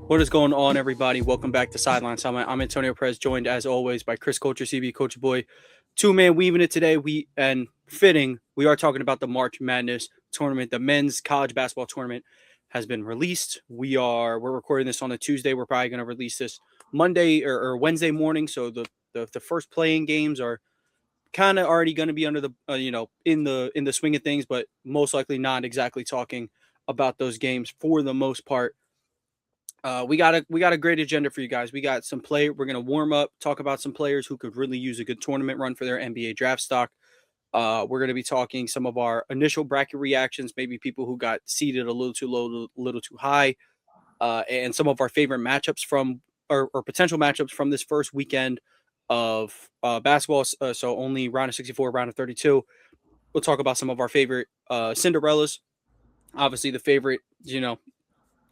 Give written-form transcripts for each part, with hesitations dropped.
What is going on, everybody? Welcome back to Sideline Summit. I'm Antonio Perez, joined as always by Chris Culture, CB Culture Boy. Two-man weaving it today. We are talking about the March Madness tournament. The men's college basketball tournament has been released. We're recording this on a Tuesday. We're probably going to release this Monday or Wednesday morning. So the first playing games are kind of already going to be under the in the swing of things, but most likely not exactly talking about those games for the most part. We got a great agenda for you guys. We got some play. We're gonna warm up, talk about some players who could really use a good tournament run for their NBA draft stock. We're gonna be talking some of our initial bracket reactions, maybe people who got seeded a little too low, a little too high, and some of our favorite matchups from or potential matchups from this first weekend of basketball. So only round of 64, round of 32. We'll talk about some of our favorite Cinderellas. Obviously, the favorite,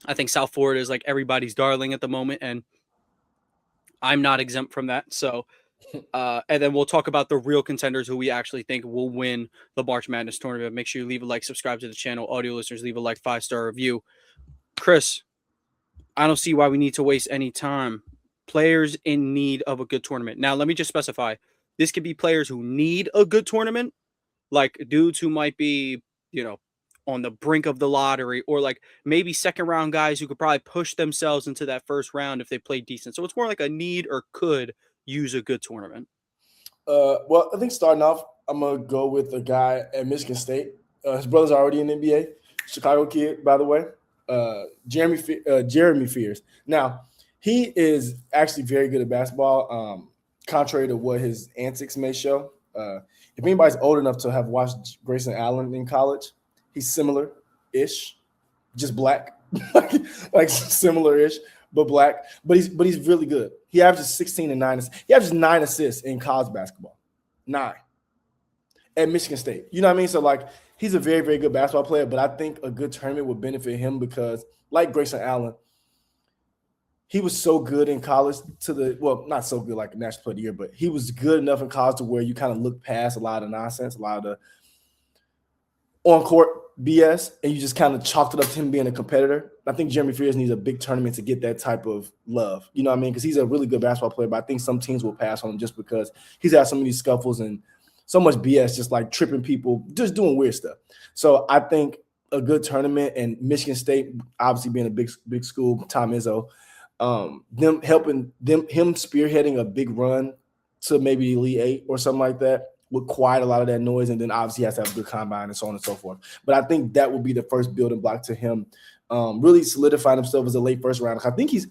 I think South Florida is like everybody's darling at the moment, and I'm not exempt from that. So, and then we'll talk about the real contenders who we actually think will win the March Madness tournament. Make sure you leave a like, subscribe to the channel. Audio listeners, leave a like, 5-star review. Chris, I don't see why we need to waste any time. Players in need of a good tournament. Now, let me just specify this could be players who need a good tournament, like dudes who might be, you know, on the brink of the lottery, or like maybe second round guys who could probably push themselves into that first round if they play decent. So it's more like a need or could use a good tournament. Well, I think starting off, I'm gonna go with a guy at Michigan State. His brother's already in the NBA, Chicago kid, by the way. Jeremy Fears. Now, he is actually very good at basketball, contrary to what his antics may show. If anybody's old enough to have watched Grayson Allen in college, he's similar-ish, just black, like similar-ish, but black. But he's really good. He averages 16 and 9. He averages 9 assists in college basketball. 9 at Michigan State. You know what I mean? So like he's a very, very good basketball player, but I think a good tournament would benefit him because, like Grayson Allen, he was so good in college not so good like a national player of the year, but he was good enough in college to where you kind of look past a lot of nonsense, a lot of the on court BS, and you just kind of chalked it up to him being a competitor. I think Jeremy Fears needs a big tournament to get that type of love. You know what I mean? Because he's a really good basketball player, but I think some teams will pass on him just because he's had so many scuffles and so much BS, just like tripping people, just doing weird stuff. So I think a good tournament, and Michigan State obviously being a big school, Tom Izzo, him spearheading a big run to maybe Elite Eight or something like that would quiet a lot of that noise, and then obviously he has to have a good combine and so on and so forth. But I think that would be the first building block to him really solidifying himself as a late first round. I think he's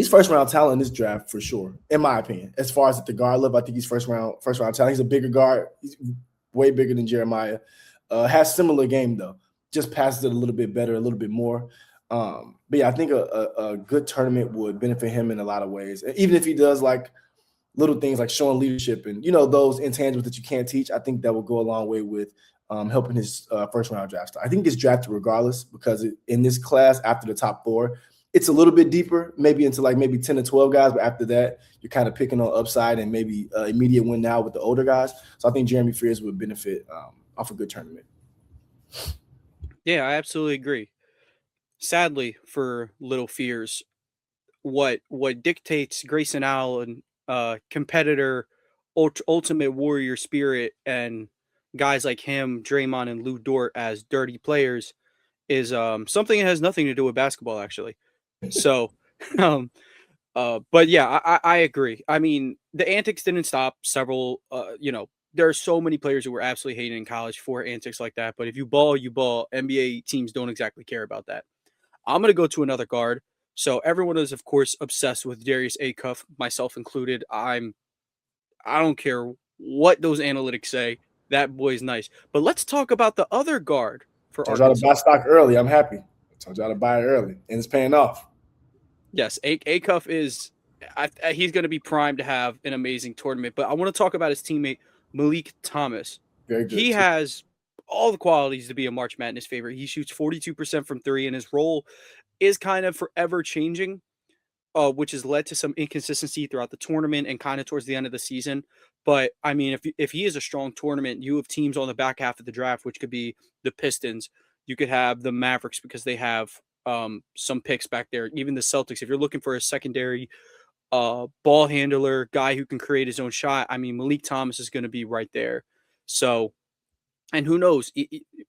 first round talent in this draft for sure, in my opinion. As far as at the guard level, I think he's first round talent. He's a bigger guard. He's way bigger than Jeremiah. Has similar game though, just passes it a little bit better, a little bit more. But yeah, I think a good tournament would benefit him in a lot of ways. Even if he does like little things like showing leadership and, those intangibles that you can't teach, I think that will go a long way with helping his first round draft start. I think he gets drafted regardless because in this class, after the top 4, it's a little bit deeper, maybe into like maybe 10 to 12 guys. But after that, you're kind of picking on upside and maybe immediate win now with the older guys. So I think Jeremy Fears would benefit off a good tournament. Yeah, I absolutely agree. Sadly for Little Fears, what dictates Grayson Allen, competitor, ultimate warrior spirit, and guys like him, Draymond and Lou Dort as dirty players is something that has nothing to do with basketball actually. So, um, but yeah, I agree. I mean, the antics didn't stop several. There are so many players who were absolutely hated in college for antics like that. But if you ball, you ball. NBA teams don't exactly care about that. I'm gonna go to another guard. So everyone is of course obsessed with Darius Acuff, myself included. I don't care what those analytics say. That boy's nice. But let's talk about the other guard for Told y'all to Arkansas. buy stock early. I'm happy. Told y'all to buy it early, and it's paying off. Yes, Acuff is. He's going to be primed to have an amazing tournament. But I want to talk about his teammate Malik Thomas. Very good He too. has all the qualities to be a March Madness favorite. He shoots 42% from three, and his role is kind of forever changing, which has led to some inconsistency throughout the tournament and kind of towards the end of the season. But I mean, if he is a strong tournament, you have teams on the back half of the draft, which could be the Pistons. You could have the Mavericks because they have some picks back there. Even the Celtics, if you're looking for a secondary ball handler, guy who can create his own shot, I mean, Malik Thomas is going to be right there. So, and who knows?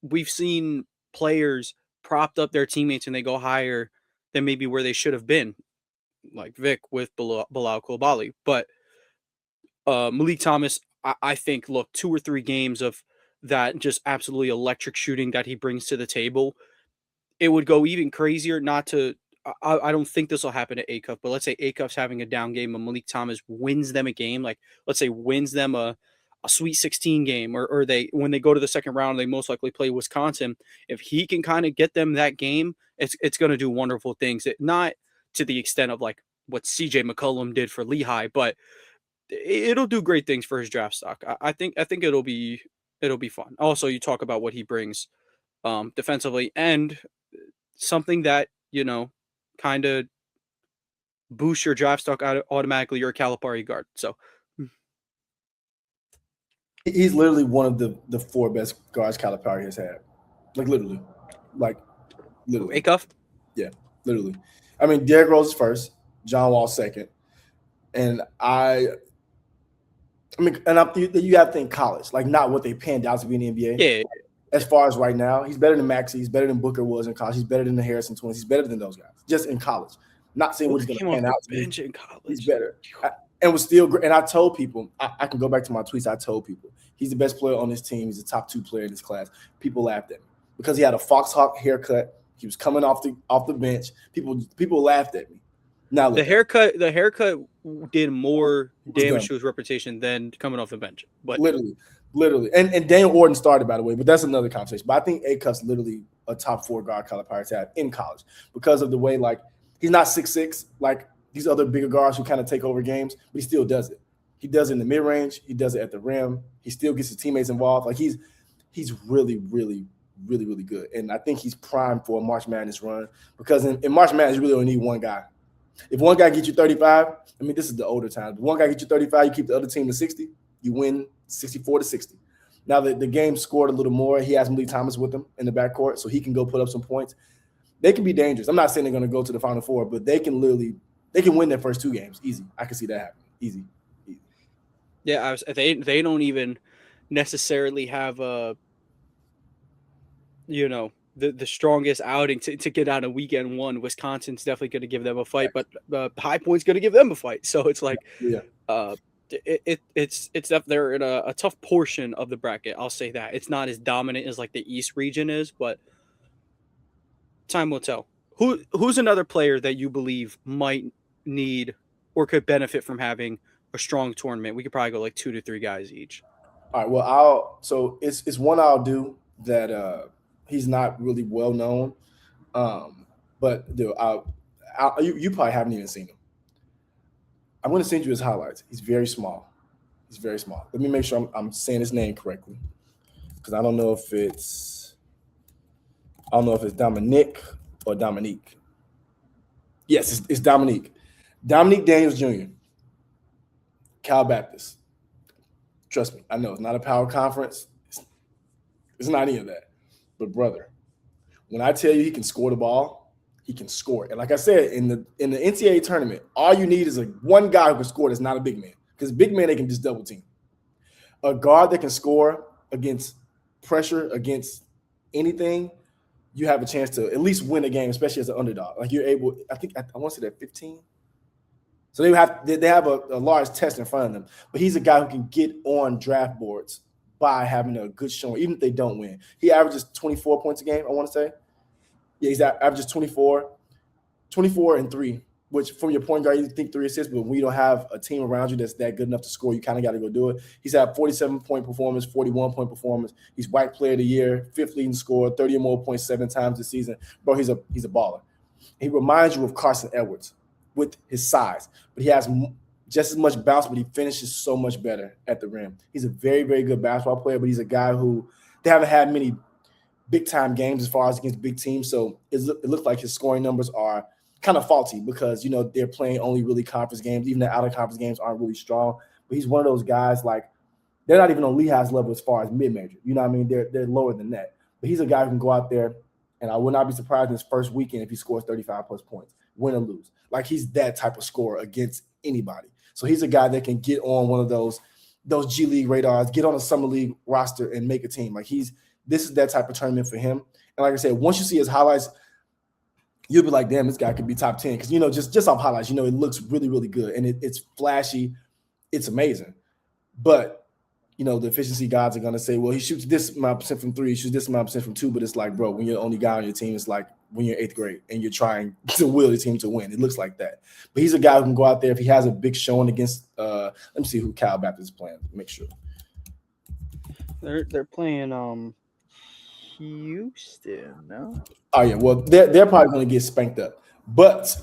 We've seen players propped up their teammates and they go higher than maybe where they should have been, like Vic with Bilal Coulibaly. But Malik Thomas, I think, look, 2 or 3 games of that just absolutely electric shooting that he brings to the table, it would go even crazier. Not to, I don't think this will happen to Acuff, but let's say Acuff's having a down game and Malik Thomas wins them a game, like let's say wins them a Sweet 16 game, or they when they go to the second round, they most likely play Wisconsin. If he can kind of get them that game, it's going to do wonderful things. Not to the extent of like what CJ McCollum did for Lehigh, but it'll do great things for his draft stock. I think it'll be fun. Also, you talk about what he brings defensively and something that kind of boosts your draft stock automatically. You're a Calipari guard, so He's literally one of the 4 best guards Calipari has had. Like literally. Acuff. Yeah, literally. I mean, Derrick Rose is first, John Wall second, and you have to think college, like not what they panned out to be in the NBA. Yeah. As far as right now, he's better than Maxey. He's better than Booker was in college. He's better than the Harrison twins. He's better than those guys, just in college. Not saying what he's going to pan out to be. In college. He's better. And was still great. And I told people, I can go back to my tweets. I told people he's the best player on this team. He's the top 2 player in this class. People laughed at me because he had a foxhawk haircut. He was coming off the bench. People laughed at me. Now look, the haircut did more damage to his reputation than coming off the bench. But literally. And Daniel Orton started, by the way, but that's another conversation. But I think Acuff's literally a top 4 guard Calipari's had in college because of the way, like, he's not 6'6", like these other bigger guards who kind of take over games, but he still does it. He does it in the mid-range. He does it at the rim. He still gets his teammates involved. Like, he's really, really, really, really good. And I think he's primed for a March Madness run because in March Madness, you really only need one guy. If one guy gets you 35, I mean, this is the older times. If one guy gets you 35, you keep the other team to 60, you win 64-60. Now the game scored a little more. He has Malik Thomas with him in the backcourt, so he can go put up some points. They can be dangerous. I'm not saying they're going to go to the Final Four, but they can win their first 2 games easy. I can see that happening easy. Yeah, they don't even necessarily have the strongest outing to get out of weekend 1. Wisconsin's definitely going to give them a fight, but High Point's going to give them a fight. So it's like, it's they're in a tough portion of the bracket. I'll say that it's not as dominant as like the East region is, but time will tell. Who's another player that you believe might need or could benefit from having a strong tournament? We could probably go like 2 to 3 guys each. All right. Well, it's one I'll do that he's not really well known, but dude, you probably haven't even seen him. I'm going to send you his highlights. He's very small. Let me make sure I'm saying his name correctly because I don't know if it's Dominic or Dominique. Yes, it's Dominique. Dominique Daniels Jr., Cal Baptist. Trust me, I know it's not a power conference. It's not any of that. But brother, when I tell you he can score the ball, he can score. And like I said, in the NCAA tournament, all you need is one guy who can score that's not a big man. Because big men, they can just double team. A guard that can score against pressure, against anything, you have a chance to at least win a game, especially as an underdog. Like you're able, I want to say that 15. So they have a large test in front of them. But he's a guy who can get on draft boards by having a good showing, even if they don't win. He averages 24 points a game, I want to say. Yeah, he's averages 24 and 3, which from your point guard, you think 3 assists, but when you don't have a team around you that's that good enough to score, you kind of got to go do it. He's had 47-point performance, 41-point performance. He's White Player of the Year, 5th leading scorer, 30 or more points 7 times this season. Bro, he's a baller. He reminds you of Carson Edwards with his size, but he has just as much bounce, but he finishes so much better at the rim. He's a very, very good basketball player, but he's a guy who they haven't had many big-time games as far as against big teams, so it looks like his scoring numbers are kind of faulty because, they're playing only really conference games. Even the out-of-conference games aren't really strong. But he's one of those guys, like, they're not even on Lehigh's level as far as mid-major. You know what I mean? They're lower than that. But he's a guy who can go out there And I would not be surprised in his first weekend if he scores 35 plus points, win or lose. Like he's that type of scorer against anybody. So he's a guy that can get on one of those G League radars, get on a summer league roster and make a team. Like this is that type of tournament for him. And like I said, once you see his highlights, you'll be like, damn, this guy could be top 10. Because, just off highlights, it looks really, really good. And it's flashy. It's amazing. But, the efficiency gods are going to say, well, he shoots this amount percent from 3, he shoots this amount percent from 2. But it's like, bro, when you're the only guy on your team, it's like when you're 8th grade and you're trying to will the team to win. It looks like that. But he's a guy who can go out there if he has a big showing against let me see who Cal Baptist is playing. Make sure. They're playing Houston, no? Oh yeah, well they're probably going to get spanked up, but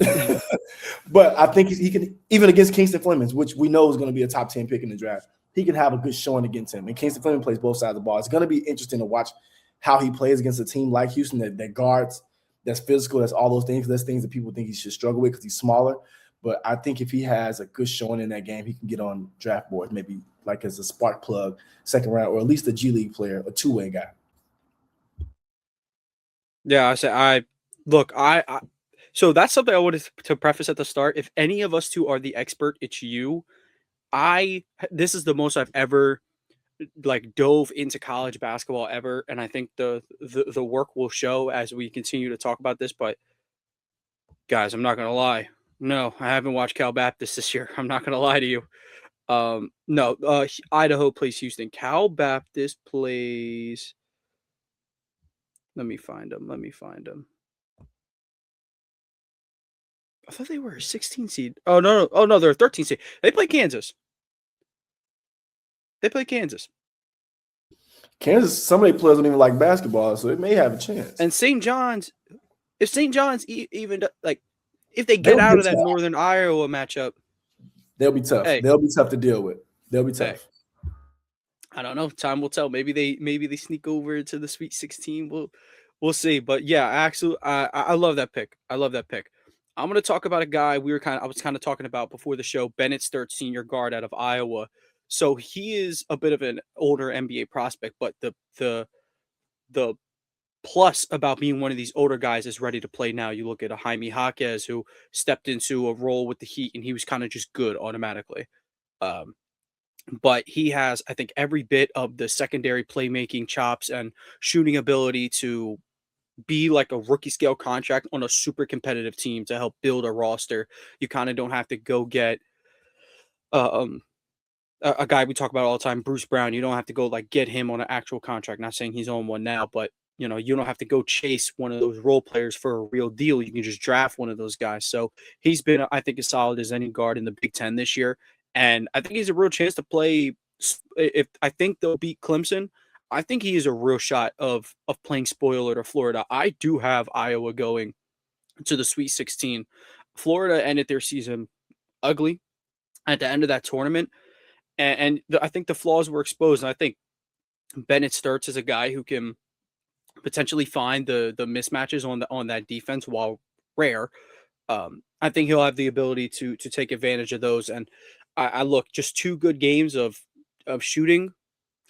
but I think he can, even against Kingston Flemings, which we know is going to be a top 10 pick in the draft. He can have a good showing against him. And Kingston Fleming plays both sides of the ball. It's going to be interesting to watch how he plays against a team like Houston that guards, that's physical, that's all those things. That's things that people think he should struggle with because he's smaller. But I think if he has a good showing in that game, he can get on draft boards, maybe like as a spark plug, second round, or at least a G League player, a two-way guy. Yeah, so that's something I wanted to preface at the start. If any of us two are the expert, it's you. This is the most I've ever dove into college basketball ever, and I think the work will show as we continue to talk about this. But guys, I'm not gonna lie. No, I haven't watched Cal Baptist this year. I'm not gonna lie to you. No, Idaho plays Houston. Cal Baptist plays. Let me find them. I thought they were a 16 seed. Oh no, they're a 13 seed. They play Kansas. Kansas, some of the players don't even like basketball, so it may have a chance. And St. John's, if St. John's even if they get out of that Northern Iowa matchup, they'll be tough. They'll be tough to deal with. They'll be tough. I don't know. Time will tell. Maybe they sneak over into the Sweet 16. We'll see. But yeah, actually, I love that pick. I'm going to talk about a guy I was kind of talking about before the show, Bennett Sturtz, senior guard out of Iowa. So he is a bit of an older NBA prospect, but the plus about being one of these older guys is ready to play now. You look at a Jaime Jaquez who stepped into a role with the Heat, and he was kind of just good automatically. But he has, I think, every bit of the secondary playmaking chops and shooting ability to be like a rookie scale contract on a super competitive team to help build a roster. You kind of don't have to go get a guy we talk about all the time, Bruce Brown. You don't have to go get him on an actual contract. Not saying he's on one now, but you don't have to go chase one of those role players for a real deal. You can just draft one of those guys. So he's been, I think, as solid as any guard in the Big Ten this year. And I think he's a real chance to play. If I think they'll beat Clemson, I think he is a real shot of playing spoiler to Florida. I do have Iowa going to the Sweet 16. Florida ended their season ugly at the end of that tournament. And I think the flaws were exposed. And I think Bennett Sturtz is a guy who can potentially find the mismatches on that defense, while rare. I think he'll have the ability to take advantage of those. And I look, just 2 good games of shooting,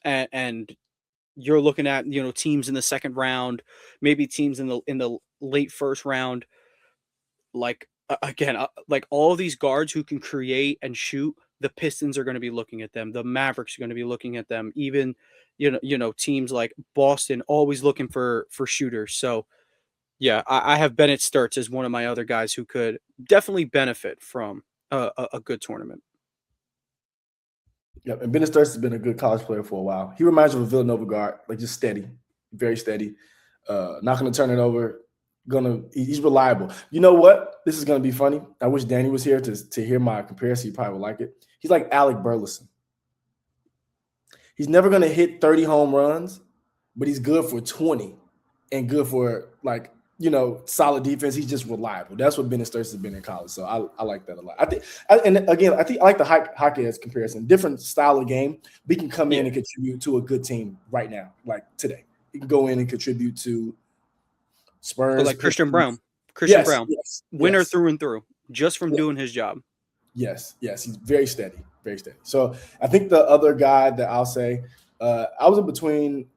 and you're looking at teams in the second round, maybe teams in the late first round. Again, all these guards who can create and shoot, the Pistons are going to be looking at them. The Mavericks are going to be looking at them. Even teams like Boston always looking for shooters. So yeah, I have Bennett Sturtz as one of my other guys who could definitely benefit from a good tournament. Yeah, and Bennett Sturtz has been a good college player for a while. He reminds me of a Villanova guard, just steady, very steady. Not going to turn it over. He's reliable. You know what? This is going to be funny. I wish Danny was here to hear my comparison. He probably would like it. He's like Alec Burleson. He's never going to hit 30 home runs, but he's good for 20 and good for solid defense. He's just reliable. That's what Bennett Sturtz has been in college. So I like that a lot. I think I like the Jaquez comparison. Different style of game, but he can come in and contribute to a good team right now, like today. He can go in and contribute to Spurs. Like Christian Brown. Brown. Winner through and through, just from doing his job. Yes. He's very steady, very steady. So I think the other guy that I'll say, I was in between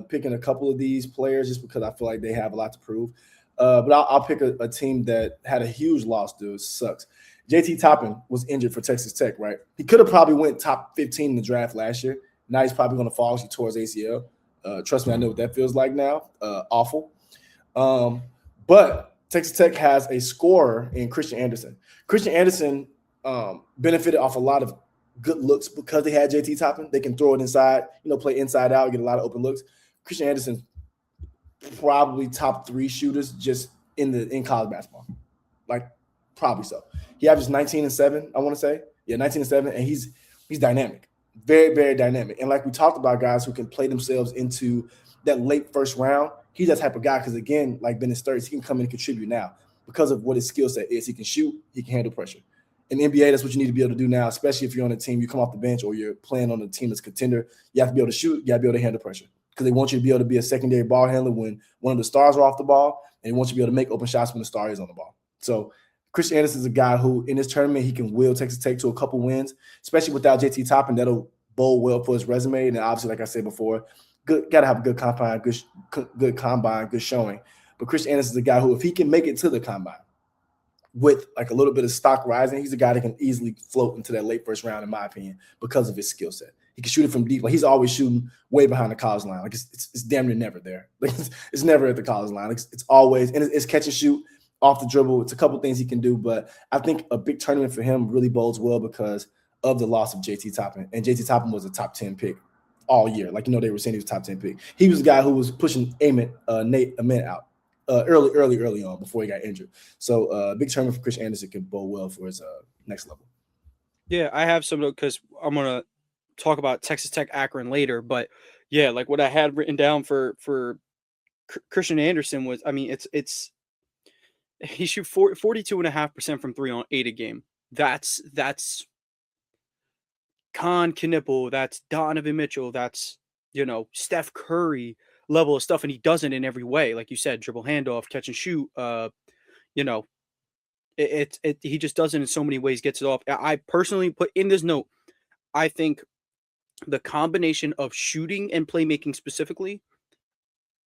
picking a couple of these players just because I feel like they have a lot to prove. But I'll pick a team that had a huge loss, dude. It sucks. JT Toppin was injured for Texas Tech, right? He could have probably went top 15 in the draft last year. Now he's probably going to fall towards ACL. Trust me, I know what that feels like now. Awful. But Texas Tech has a scorer in Christian Anderson. Christian Anderson benefited off a lot of good looks because they had JT Toppin. They can throw it inside, play inside out, get a lot of open looks. Christian Anderson probably top 3 shooters just in college basketball. Like, probably so. He averages 19 and 7, I want to say. Yeah, 19 and 7, and he's dynamic. Very, very dynamic. And like we talked about, guys who can play themselves into that late first round, he's that type of guy because, again, like Ben Sturridge, he can come in and contribute now because of what his skill set is. He can shoot. He can handle pressure. In the NBA, that's what you need to be able to do now, especially if you're on a team, you come off the bench or you're playing on a team that's contender. You have to be able to shoot. You have to be able to handle pressure because they want you to be able to be a secondary ball handler when one of the stars are off the ball, and they want you to be able to make open shots when the star is on the ball. So Christian Anderson is a guy who, in this tournament, he can will Texas Tech to a couple wins, especially without JT Toppin. That'll bode well for his resume. And obviously, like I said before, got to have a good combine, good combine, good showing. But Christian Anderson is a guy who, if he can make it to the combine with like a little bit of stock rising, he's a guy that can easily float into that late first round, in my opinion, because of his skill set. He can shoot it from deep. Like, he's always shooting way behind the college line. Like, it's damn near never there. Like, it's never at the college line. Like, it's always, and it's catch and shoot off the dribble. It's a couple things he can do, but I think a big tournament for him really bodes well because of the loss of JT Toppin. And JT Toppin was a top 10 pick all year. Like, they were saying he was top 10 pick. He was the guy who was pushing Nate Ament out early on before he got injured. So big tournament for Christian Anderson can bode well for his next level. Yeah, I have some because I'm going to talk about Texas Tech Akron later, but yeah, like what I had written down for Christian Anderson was, I mean, it's he shoot 42.5% from 3 on 8 a game. That's Con Knippel, that's Donovan Mitchell, that's Steph Curry level of stuff, and he does it in every way, like you said, dribble, handoff, catch and shoot. He just does it in so many ways, gets it off. I personally put in this note, I think the combination of shooting and playmaking specifically,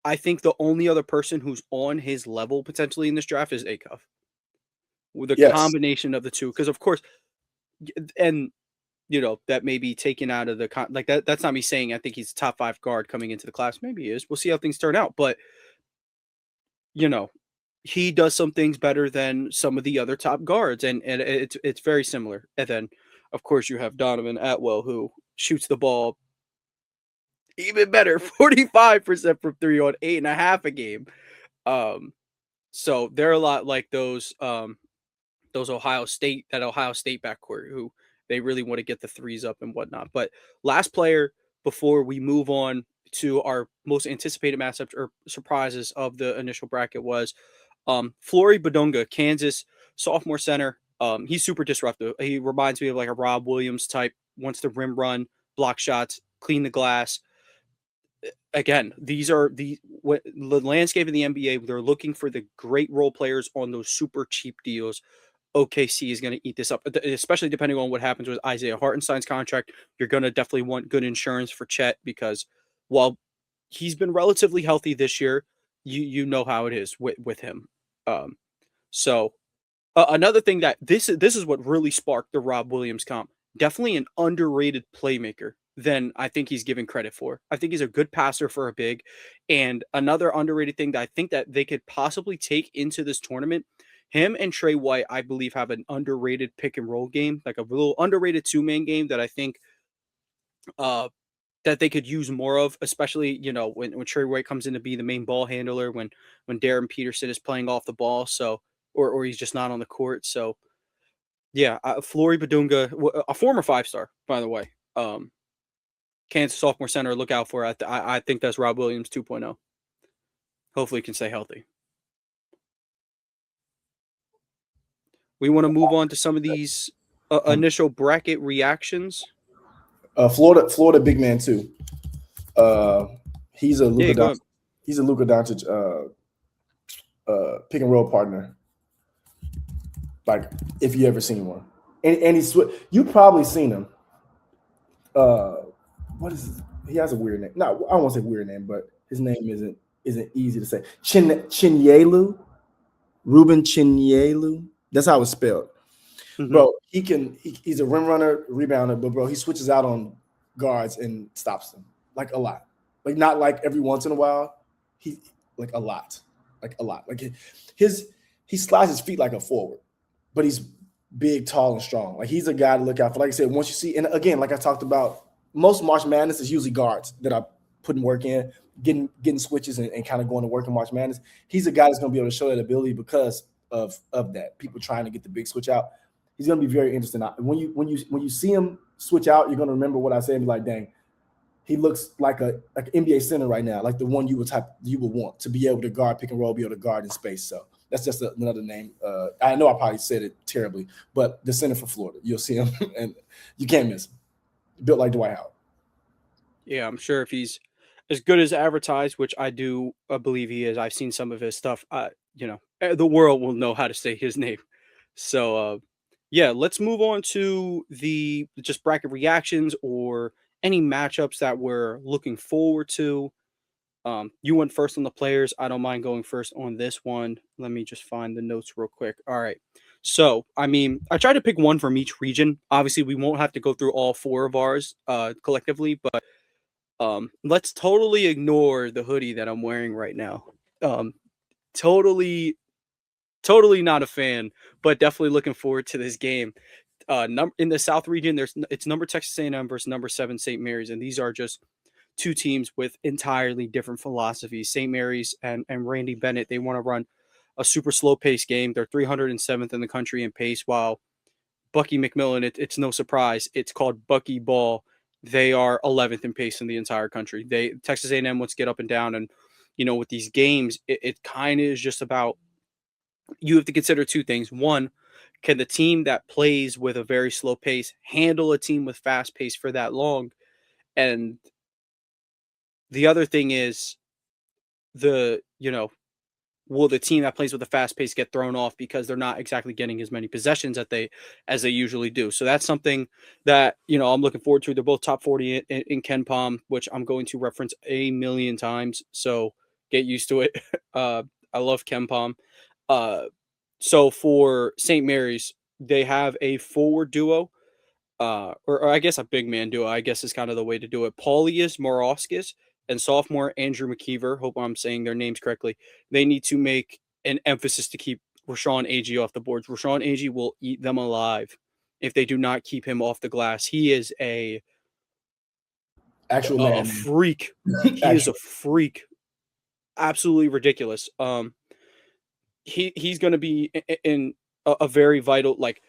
I think the only other person who's on his level potentially in this draft is Akov. With the combination of the two, because of course, and that may be taken out of the like that. That's not me saying I think he's a top 5 guard coming into the class. Maybe he is. We'll see how things turn out. But he does some things better than some of the other top guards, and it's very similar. And then, of course, you have Donovan Atwell, who shoots the ball even better, 45% from 3 on 8.5 a game. So they're a lot like those Ohio State backcourt who they really want to get the threes up and whatnot. But last player before we move on to our most anticipated matchups or surprises of the initial bracket was Flory Badunga, Kansas sophomore center. He's super disruptive. He reminds me of like a Rob Williams type, wants to rim run, block shots, clean the glass. Again, these are the landscape of the NBA. They're looking for the great role players on those super cheap deals. OKC is going to eat this up, especially depending on what happens with Isaiah Hartenstein's contract. You're going to definitely want good insurance for Chet because while he's been relatively healthy this year, you know how it is with him. So another thing that this is what really sparked the Rob Williams comp. Definitely an underrated playmaker than I think he's given credit for. I think he's a good passer for a big. And another underrated thing that I think that they could possibly take into this tournament, him and Trey White, I believe, have an underrated pick and roll game, like a little underrated 2-man game that I think that they could use more of, especially, when Trey White comes in to be the main ball handler, when Darren Peterson is playing off the ball, so or he's just not on the court. So yeah, Flory Badunga, a former 5-star, by the way. Kansas sophomore center, look out for it. I think that's Rob Williams 2.0. Hopefully he can stay healthy. We want to move on to some of these initial bracket reactions. Florida big man too. He's a Luka Doncic pick and roll partner. Like, if you ever seen one, and he's you probably seen him. What is he has a weird name. No, I won't say weird name, but his name isn't easy to say. Chinyelu, Ruben Chinyelu. That's how it's spelled. Hmm. Bro, he's a rim runner, rebounder, but bro, he switches out on guards and stops them like a lot. Like not like every once in a while. He like a lot. Like a lot. Like his he slides his feet like a forward, but he's big, tall, and strong. Like he's a guy to look out for. Like I said, once you see, and again, like I talked about, most March Madness is usually guards that are putting work in, getting switches and kind of going to work in March Madness. He's a guy that's going to be able to show that ability because of that. People trying to get the big switch out. He's going to be very interesting. When you see him switch out, you're going to remember what I said and be like, dang, he looks like an NBA center right now, like the one you would want to be able to guard pick and roll, be able to guard in space. So that's just another name. I know I probably said it terribly, but the center for Florida, you'll see him, and you can't miss him. Built like Dwight Howard. Yeah, I'm sure if he's as good as advertised, which I do believe he is. I've seen some of his stuff. The world will know how to say his name. So, yeah, let's move on to the just bracket reactions or any matchups that we're looking forward to. You went first on the players. I don't mind going first on this one. Let me just find the notes real quick. All right. So, I mean, I tried to pick one from each region. Obviously, we won't have to go through all four of ours collectively, but let's totally ignore the hoodie that I'm wearing right now. Um, totally, totally not a fan, but definitely looking forward to this game. In the South region, it's number Texas A&M versus number 7 St. Mary's, and these are just two teams with entirely different philosophies. St. Mary's and Randy Bennett, they want to run a super slow pace game. They're 307th in the country in pace, while Bucky McMillan, it's no surprise, it's called Bucky Ball. They are 11th in pace in the entire country. Texas A&M wants to get up and down, and with these games, it kind of is just about, you have to consider two things. One, can the team that plays with a very slow pace handle a team with fast pace for that long? And the other thing is, the will the team that plays with a fast pace get thrown off because they're not exactly getting as many possessions as they usually do? So that's something that I'm looking forward to. They're both top 40 in Ken Palm, which I'm going to reference a million times. So get used to it. I love Ken Palm. Uh, so for St. Mary's, they have a forward duo, or I guess a big man duo, I guess is kind of the way to do it. Paulius Morauskas and sophomore Andrew McKeever, hope I'm saying their names correctly, they need to make an emphasis to keep Rashawn Agee off the boards. Rashawn Agee will eat them alive if they do not keep him off the glass. He is a Actual a man. freak. He is a freak. Absolutely ridiculous. He's going to be in a very vital, like,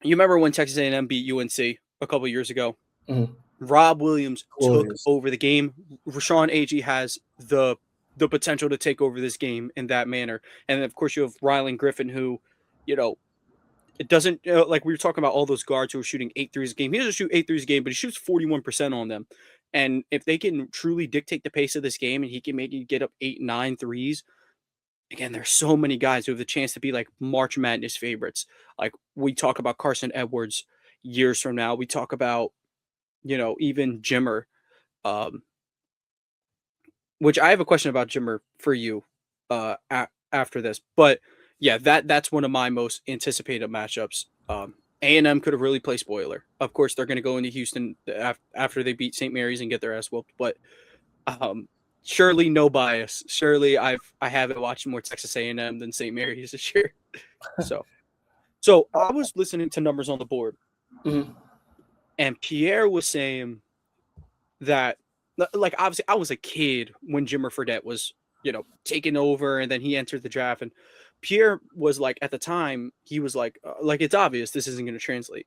you remember when Texas A&M beat UNC a couple years ago? Mm-hmm. Rob Williams took over the game. Rashawn Agee has the potential to take over this game in that manner. And then, of course, you have Rylan Griffin, who, it doesn't, like we were talking about all those guards who are shooting 8 threes a game. He doesn't shoot 8 threes a game, but he shoots 41% on them. And if they can truly dictate the pace of this game and he can maybe get up 8, 9 threes, again, there's so many guys who have the chance to be like March Madness favorites. Like we talk about Carson Edwards years from now. We talk about, even Jimmer, um, which I have a question about Jimmer for you after this. But yeah, that's one of my most anticipated matchups. A&M could have really played spoiler. Of course, they're going to go into Houston after they beat St. Mary's and get their ass whooped. But surely no bias. Surely I haven't watched more Texas A&M than St. Mary's this year. So I was listening to numbers on the board, mm-hmm. and Pierre was saying that, like, obviously I was a kid when Jimmer Fredette was, taking over, and then he entered the draft, and Pierre was like, at the time, he was like it's obvious this isn't going to translate.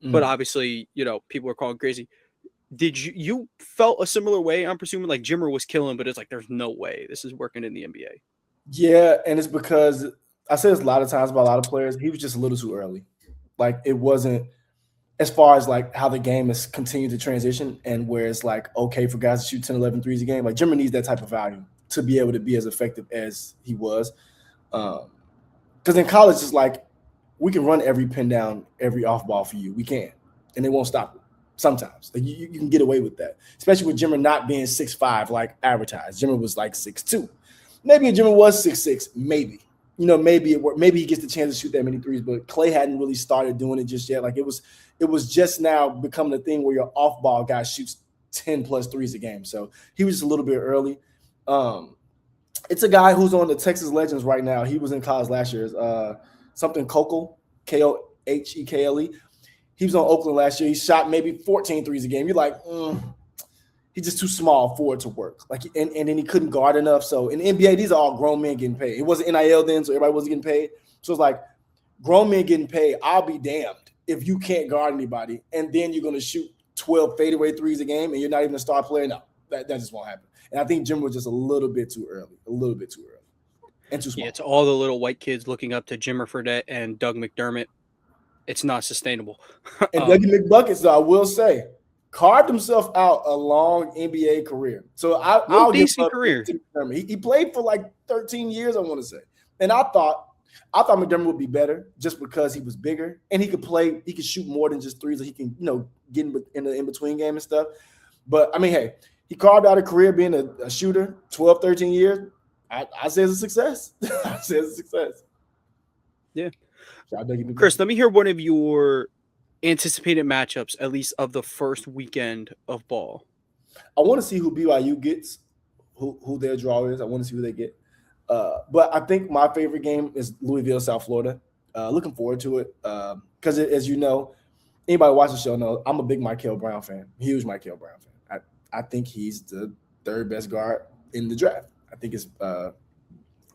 Mm-hmm. But obviously, people were calling crazy. Did you felt a similar way? I'm presuming like Jimmer was killing, but it's like there's no way this is working in the NBA. Yeah, and it's because I say this a lot of times about a lot of players. He was just a little too early. Like it wasn't, as far as like how the game has continued to transition and where it's like okay for guys to shoot 10, 11 threes a game. Like Jimmer needs that type of value to be able to be as effective as he was. Because in college, it's like we can run every pin down, every off ball for you. We can, and they won't stop it. Sometimes like you can get away with that, especially with Jimmer not being 6'5" like advertised. Jimmer was like 6'2". Maybe if Jimmer was 6'6", maybe. Maybe maybe he gets the chance to shoot that many threes, but Clay hadn't really started doing it just yet. Like it was just now becoming a thing where your off-ball guy shoots 10 plus threes a game. So he was just a little bit early. It's a guy who's on the Texas Legends right now. He was in college last year. Something Kokel, Kohekle. He was on Oakland last year. He shot maybe 14 threes a game. You're like, he's just too small for it to work. Like, and then he couldn't guard enough. So in the NBA, these are all grown men getting paid. It wasn't NIL then, so everybody wasn't getting paid. So it's like grown men getting paid. I'll be damned if you can't guard anybody, and then you're going to shoot 12 fadeaway threes a game, and you're not even a star player. No, that just won't happen. And I think Jim was just a little bit too early, and too small. Yeah, it's all the little white kids looking up to Jimmer Fredette and Doug McDermott. It's not sustainable. And Dougie McBuckets, though, I will say, carved himself out a long NBA career. So I'll give decent career. He played for like 13 years, I want to say. And I thought McDermott would be better just because he was bigger and he could play. He could shoot more than just threes. So he can, get in the in-between game and stuff. But, I mean, hey, he carved out a career being a shooter, 12, 13 years. I say it's a success. I say it's a success. Yeah. Chris, let me hear one of your anticipated matchups, at least of the first weekend of ball. I want to see who BYU gets, who their draw is. I want to see who they get. But I think my favorite game is Louisville, South Florida. Looking forward to it because, as you know, anybody watching the show knows I'm a big Michael Brown fan, huge Michael Brown fan. I think he's the third best guard in the draft. I think it's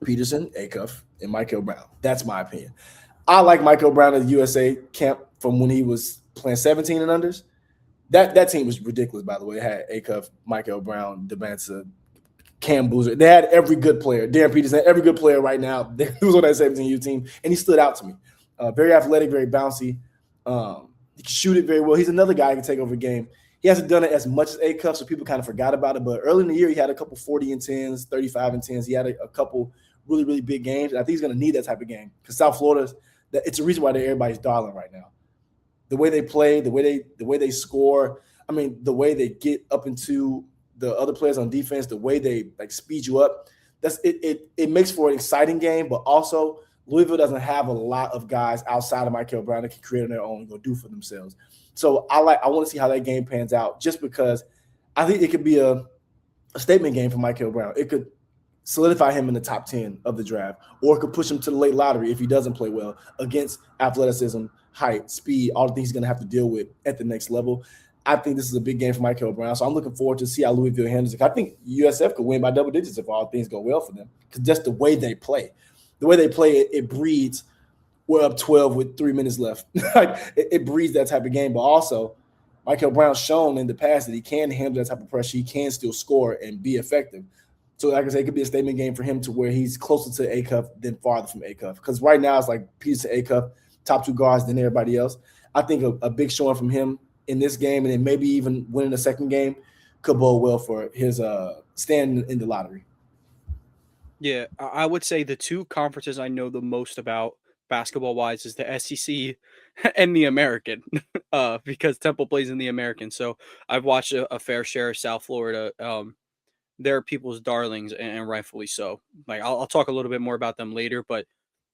Peterson, Acuff, and Michael Brown. That's my opinion. I like Michael Brown at the USA camp from when he was playing 17 and unders. That team was ridiculous, by the way. It had Acuff, Michael Brown, Debanza, Cam Boozer. They had every good player. Darren Peterson, every good player right now. He was on that 17U team, and he stood out to me. Very athletic, very bouncy. He can shoot it very well. He's another guy who can take over a game. He hasn't done it as much as Acuff, so people kind of forgot about it. But early in the year, he had a couple 40 and 10s, 35 and 10s. He had a couple really, really big games. And I think he's going to need that type of game because South Florida's it's a reason why they're everybody's darling right now. The way they play, the way they score. I mean, the way they get up into the other players on defense, the way they like speed you up. That's it. It makes for an exciting game, but also Louisville doesn't have a lot of guys outside of Michael Brown that can create on their own and go do for themselves. So I want to see how that game pans out, just because I think it could be a statement game for Michael Brown. It could solidify him in the top 10 of the draft, or it could push him to the late lottery if he doesn't play well against athleticism, height, speed, all the things he's going to have to deal with at the next level. I think this is a big game for Michael Brown, so I'm looking forward to see how Louisville handles it. I think USF could win by double digits if all things go well for them, because just the way they play. The way they play, it breeds we're up 12 with 3 minutes left. it breeds that type of game, but also Michael Brown's shown in the past that he can handle that type of pressure. He can still score and be effective. So like I say, it could be a statement game for him to where he's closer to Acuff than farther from Acuff. Because right now it's like Peterson, Acuff, top two guards than everybody else. I think a big showing from him in this game, and then maybe even winning the second game, could bode well for his stand in the lottery. Yeah, I would say the two conferences I know the most about basketball-wise is the SEC and the American, because Temple plays in the American. So I've watched a fair share of South Florida. They're people's darlings, and rightfully so. Like I'll talk a little bit more about them later, but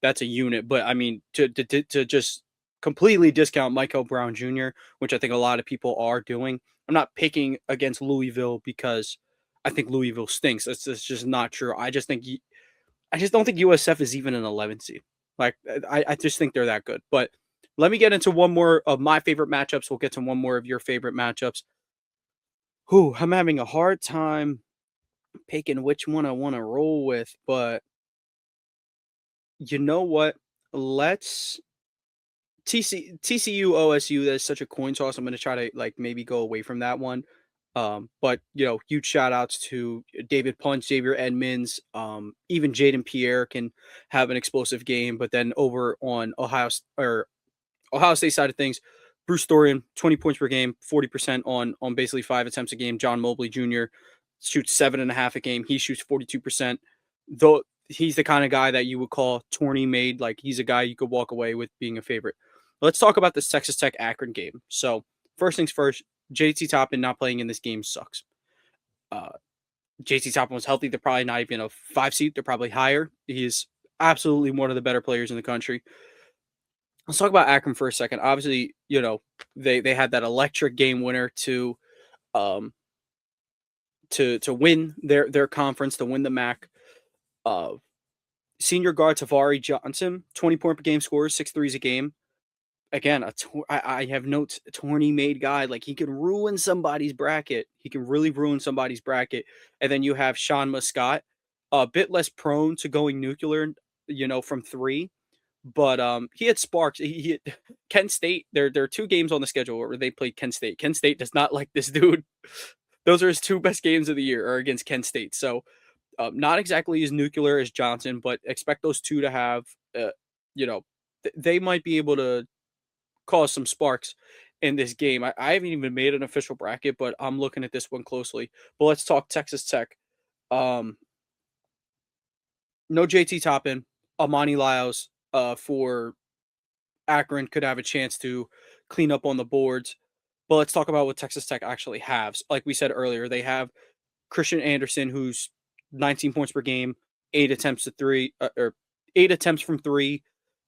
that's a unit. But I mean, to just completely discount Michael Brown Jr., which I think a lot of people are doing. I'm not picking against Louisville because I think Louisville stinks. That's just not true. I just don't think USF is even an 11 seed. Like I just think they're that good. But let me get into one more of my favorite matchups. We'll get to one more of your favorite matchups. I'm having a hard time picking which one I want to roll with, but you know what? Let's TCU OSU. That's such a coin toss. I'm going to try to maybe go away from that one. But huge shout outs to David Punch, Xavier Edmonds, even Jaden Pierre can have an explosive game. But then over on Ohio State side of things, Bruce Dorian, 20 points per game, 40% on basically 5 attempts a game. John Mobley Jr. shoots 7.5 a game. He shoots 42%. Though he's the kind of guy that you would call tourney made. Like he's a guy you could walk away with being a favorite. Let's talk about the Texas Tech Akron game. So first things first, JT Toppin not playing in this game sucks. JT Toppin was healthy. They're probably not even a 5 seed. They're probably higher. He's absolutely one of the better players in the country. Let's talk about Akron for a second. Obviously, they had that electric game winner to win their conference, to win the MAC. Senior guard Tavari Johnson, 20-point per game scores, 6 threes a game. Again, I have notes, a tourney-made guy. Like, he can ruin somebody's bracket. He can really ruin somebody's bracket. And then you have Sean Muscat, a bit less prone to going nuclear, from 3. But he had sparks. He had, Kent State, there are 2 games on the schedule where they played Kent State. Kent State does not like this dude. Those are his 2 best games of the year, are against Kent State. So not exactly as nuclear as Johnson, but expect those 2 to have, they might be able to cause some sparks in this game. I haven't even made an official bracket, but I'm looking at this one closely. But let's talk Texas Tech. No JT Toppin, Amani Lyles for Akron could have a chance to clean up on the boards. But let's talk about what Texas Tech actually has. Like we said earlier, they have Christian Anderson, who's 19 points per game, 8 attempts or 8 attempts from 3.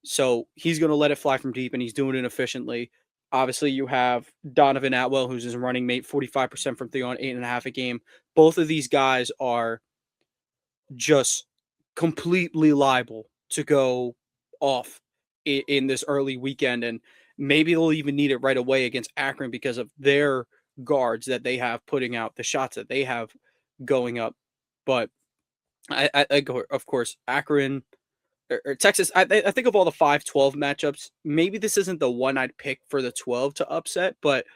So he's going to let it fly from deep, and he's doing it efficiently. Obviously, you have Donovan Atwell, who's his running mate, 45% from 3 on 8.5 a game. Both of these guys are just completely liable to go off in this early weekend, and maybe they'll even need it right away against Akron because of their guards that they have putting out the shots that they have going up. But I of course, Akron or Texas, I think of all the 5-12 matchups, maybe this isn't the one I'd pick for the 12 to upset, but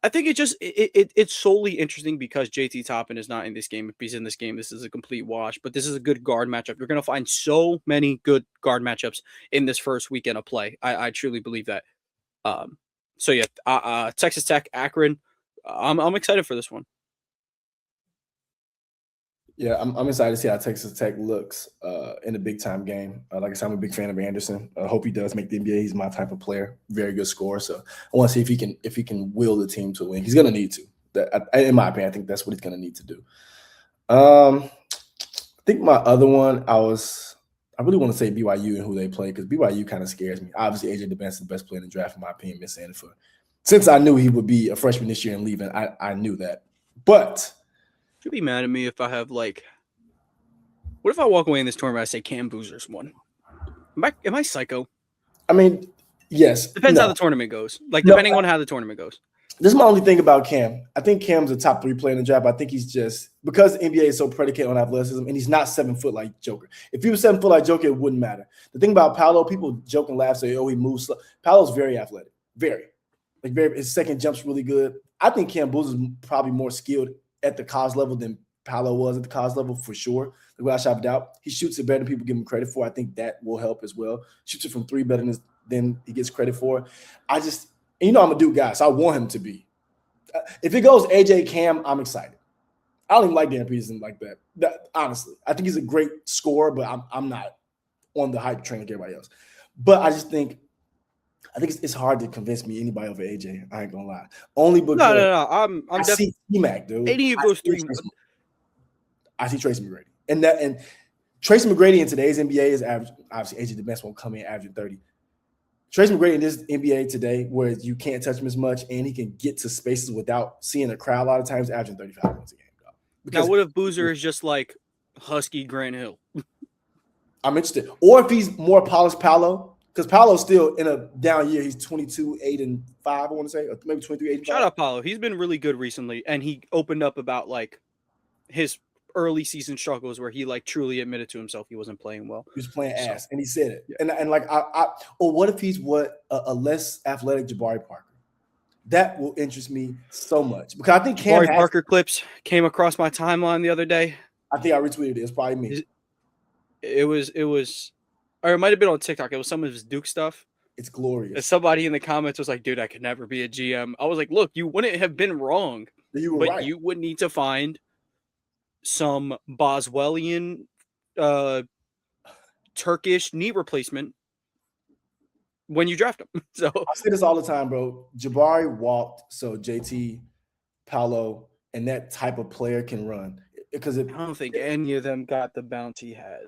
I think it's solely interesting because JT Toppin is not in this game. If he's in this game, this is a complete wash, but this is a good guard matchup. You're going to find so many good guard matchups in this first weekend of play. I truly believe that. So yeah, Texas Tech, Akron, I'm excited for this one. Yeah, I'm excited to see how Texas Tech looks in a big time game. Like I said, I'm a big fan of Anderson. I hope he does make the NBA. He's my type of player, very good scorer. So I want to see if he can will the team to win. He's going to need to. In my opinion, I think that's what he's going to need to do. I think my other one, I really want to say BYU and who they play because BYU kind of scares me. Obviously, AJ DeBance is the best player in the draft, in my opinion. Been saying it since I knew he would be a freshman this year and leaving. I knew that, but. You'd be mad at me if I have what if I walk away in this tournament and I say Cam Boozer's won? Am I psycho? I mean, yes. Depends how the tournament goes. Depending on how the tournament goes. This is my only thing about Cam. I think Cam's a top 3 player in the draft. I think he's just because the NBA is so predicated on athleticism, and he's not 7 foot like Joker. If he was 7 foot like Joker, it wouldn't matter. The thing about Paolo, people joke and laugh, say, "Oh, he moves slow." Paolo's very athletic, very. His second jump's really good. I think Cam Boozer's probably more skilled at the college level than Paolo was at the college level for sure. Without a shadow of doubt, he shoots it better than people give him credit for. I think that will help as well. Shoots it from 3 better than he gets credit for. I'm a Duke guy, so I want him to be. If it goes AJ Cam, I'm excited. I don't even like Dan Peterson like that. Honestly, I think he's a great scorer, but I'm not on the hype train like everybody else. But I think it's hard to convince me anybody over AJ. I ain't gonna lie. Only because no. I'm see T-Mac, dude. 80 of those 3. I see Tracy McGrady. And Tracy McGrady in today's NBA is average. Obviously, AJ DeBance won't come in averaging 30. Tracy McGrady in this NBA today, where you can't touch him as much, and he can get to spaces without seeing a crowd a lot of times, averaging 35 points a game. Now, what if Boozer is just like Husky Grant Hill? I'm interested. Or if he's more polished Paolo, because Paolo's still in a down year. He's 22, 8, and 5, I want to say, or maybe 23, 8, and 5. Shout out Paolo. He's been really good recently, and he opened up about his early season struggles where he truly admitted to himself he wasn't playing well. He was playing ass, and he said it. Yeah. Or what if he's a less athletic Jabari Parker? That will interest me so much because I think Jabari Parker clips came across my timeline the other day. I think I retweeted it. It's probably me. It was, or it might have been on TikTok. It was some of his Duke stuff. It's glorious. And somebody in the comments was like, "Dude, I could never be a GM." I was like, "Look, you wouldn't have been wrong, right. You would need to find some Boswellian, Turkish knee replacement when you draft him." So I say this all the time, bro. Jabari walked so JT Paolo, and that type of player can run. Because I don't think any of them got the bounce he had.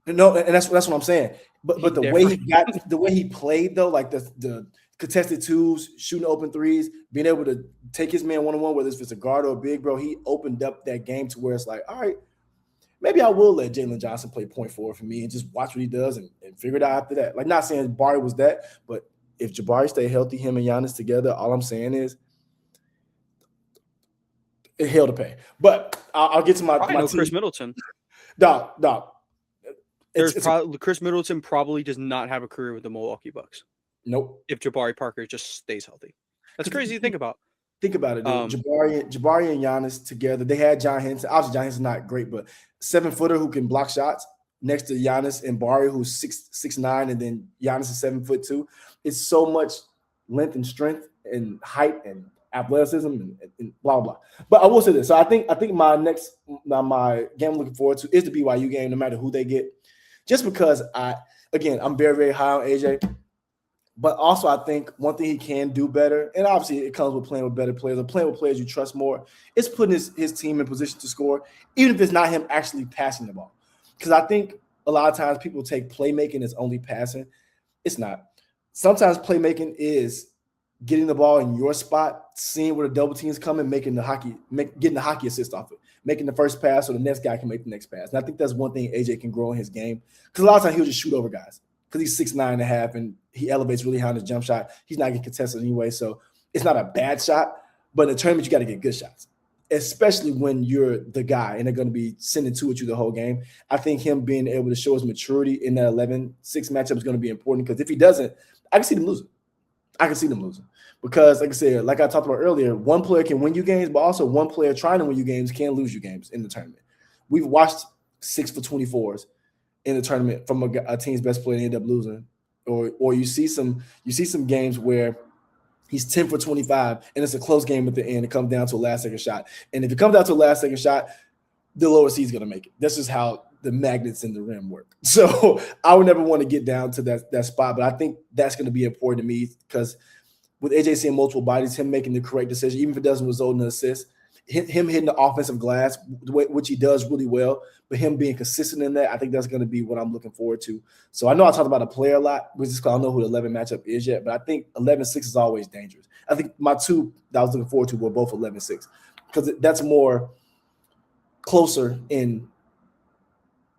no, and that's what I'm saying. But the way he Different. got, the way he played though, like the contested twos, shooting open threes, being able to take his man 1-on-1, whether it's a guard or a big, bro, he opened up that game to where it's like, all right, maybe I will let Jalen Johnson play point forward for me and just watch what he does and figure it out after that. Like, not saying Jabari was that, but if Jabari stay healthy, him and Giannis together, all I'm saying is it hell to pay. But I'll get to my I know team. Chris Middleton. Dog. Chris Middleton probably does not have a career with the Milwaukee Bucks. Nope. If Jabari Parker just stays healthy. That's crazy to think about. Think about it, dude. Jabari and Giannis together. They had John Henson. Obviously, John Henson's not great, but 7-footer who can block shots next to Giannis and Barry, who's 6'9", and then Giannis is 7'2". It's so much length and strength and height and athleticism and blah blah. But I will say this. So I think my game I'm looking forward to is the BYU game, no matter who they get. Just because I'm very, very high on AJ. But also, I think one thing he can do better, and obviously it comes with playing with better players or playing with players you trust more, is putting his team in position to score, even if it's not him actually passing the ball. Because I think a lot of times people take playmaking as only passing. It's not. Sometimes playmaking is getting the ball in your spot, seeing where the double teams coming, getting the hockey assist off it, making the first pass so the next guy can make the next pass. And I think that's one thing AJ can grow in his game. Because a lot of times he'll just shoot over guys. Because he's 6'9.5" and he elevates really high on his jump shot. He's not getting contested anyway, so it's not a bad shot. But in a tournament, you got to get good shots, especially when you're the guy and they're going to be sending two at you the whole game. I think him being able to show his maturity in that 11-6 matchup is going to be important, because if he doesn't, I can see them losing. Because, like I said, like I talked about earlier, one player can win you games, but also one player trying to win you games can lose you games in the tournament. We've watched 6 for 24s in the tournament from a team's best player and end up losing, or you see some games where he's 10 for 25 and it's a close game at the end. It comes down to a last second shot, and if it comes down to a last second shot, the lower seed's going to make it. This is how the magnets in the rim work. So I would never want to get down to that spot, but I think that's going to be important to me, because with AJ seeing multiple bodies, him making the correct decision, even if it doesn't result in an assist, him hitting the offensive glass, which he does really well, but him being consistent in that, I think that's going to be what I'm looking forward to. So I know I talked about a player a lot, which is because I don't know who the 11 matchup is yet, but I think 11-6 is always dangerous. I think my two that I was looking forward to were both 11-6, because that's more closer in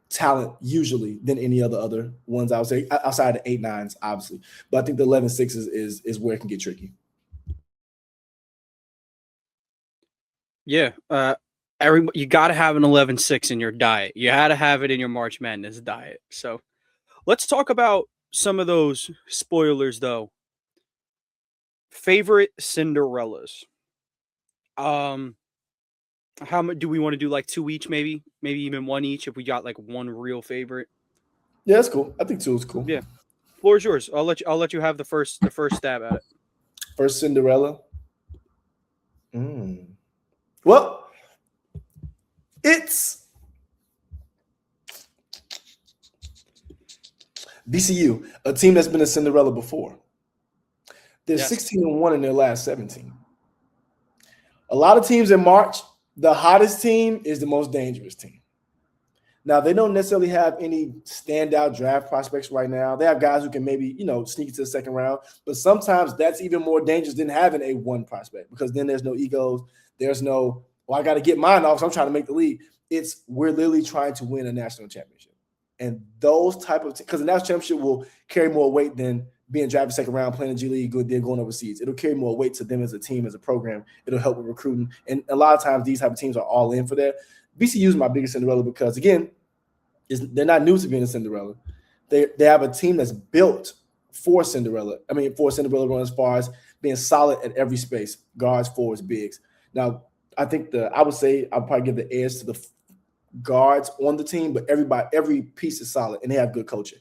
talent usually than any other ones, I would say, outside of 8-9s, obviously. But I think the 11-6 is where it can get tricky. Yeah. You got to have an 11-6 in your diet. You had to have it in your March Madness diet. So let's talk about some of those spoilers, though. Favorite Cinderellas. How much do we want to do? Like 2 each, maybe even 1 each, if we got like one real favorite. Yeah, that's cool. I think 2 is cool. Yeah, floor is yours. I'll let you have the first stab at it. First Cinderella. Well, it's VCU, a team that's been a Cinderella before. They're 16-1 in their last 17. A lot of teams in March, the hottest team is the most dangerous team. Now, they don't necessarily have any standout draft prospects right now. They have guys who can maybe, sneak into the second round. But sometimes that's even more dangerous than having a one prospect, because then there's no egos. There's no, I got to get mine off, so I'm trying to make the league. It's, we're literally trying to win a national championship. And those type of – because the national championship will carry more weight than being drafted second round, playing in G League, going overseas. It'll carry more weight to them as a team, as a program. It'll help with recruiting. And a lot of times these type of teams are all in for that. VCU is my biggest Cinderella because, again, they're not new to being a Cinderella. They have a team that's built for Cinderella. For Cinderella run, as far as being solid at every space, guards, forwards, bigs. Now, I think I would say I'll probably give the edge to the guards on the team, but every piece is solid, and they have good coaching.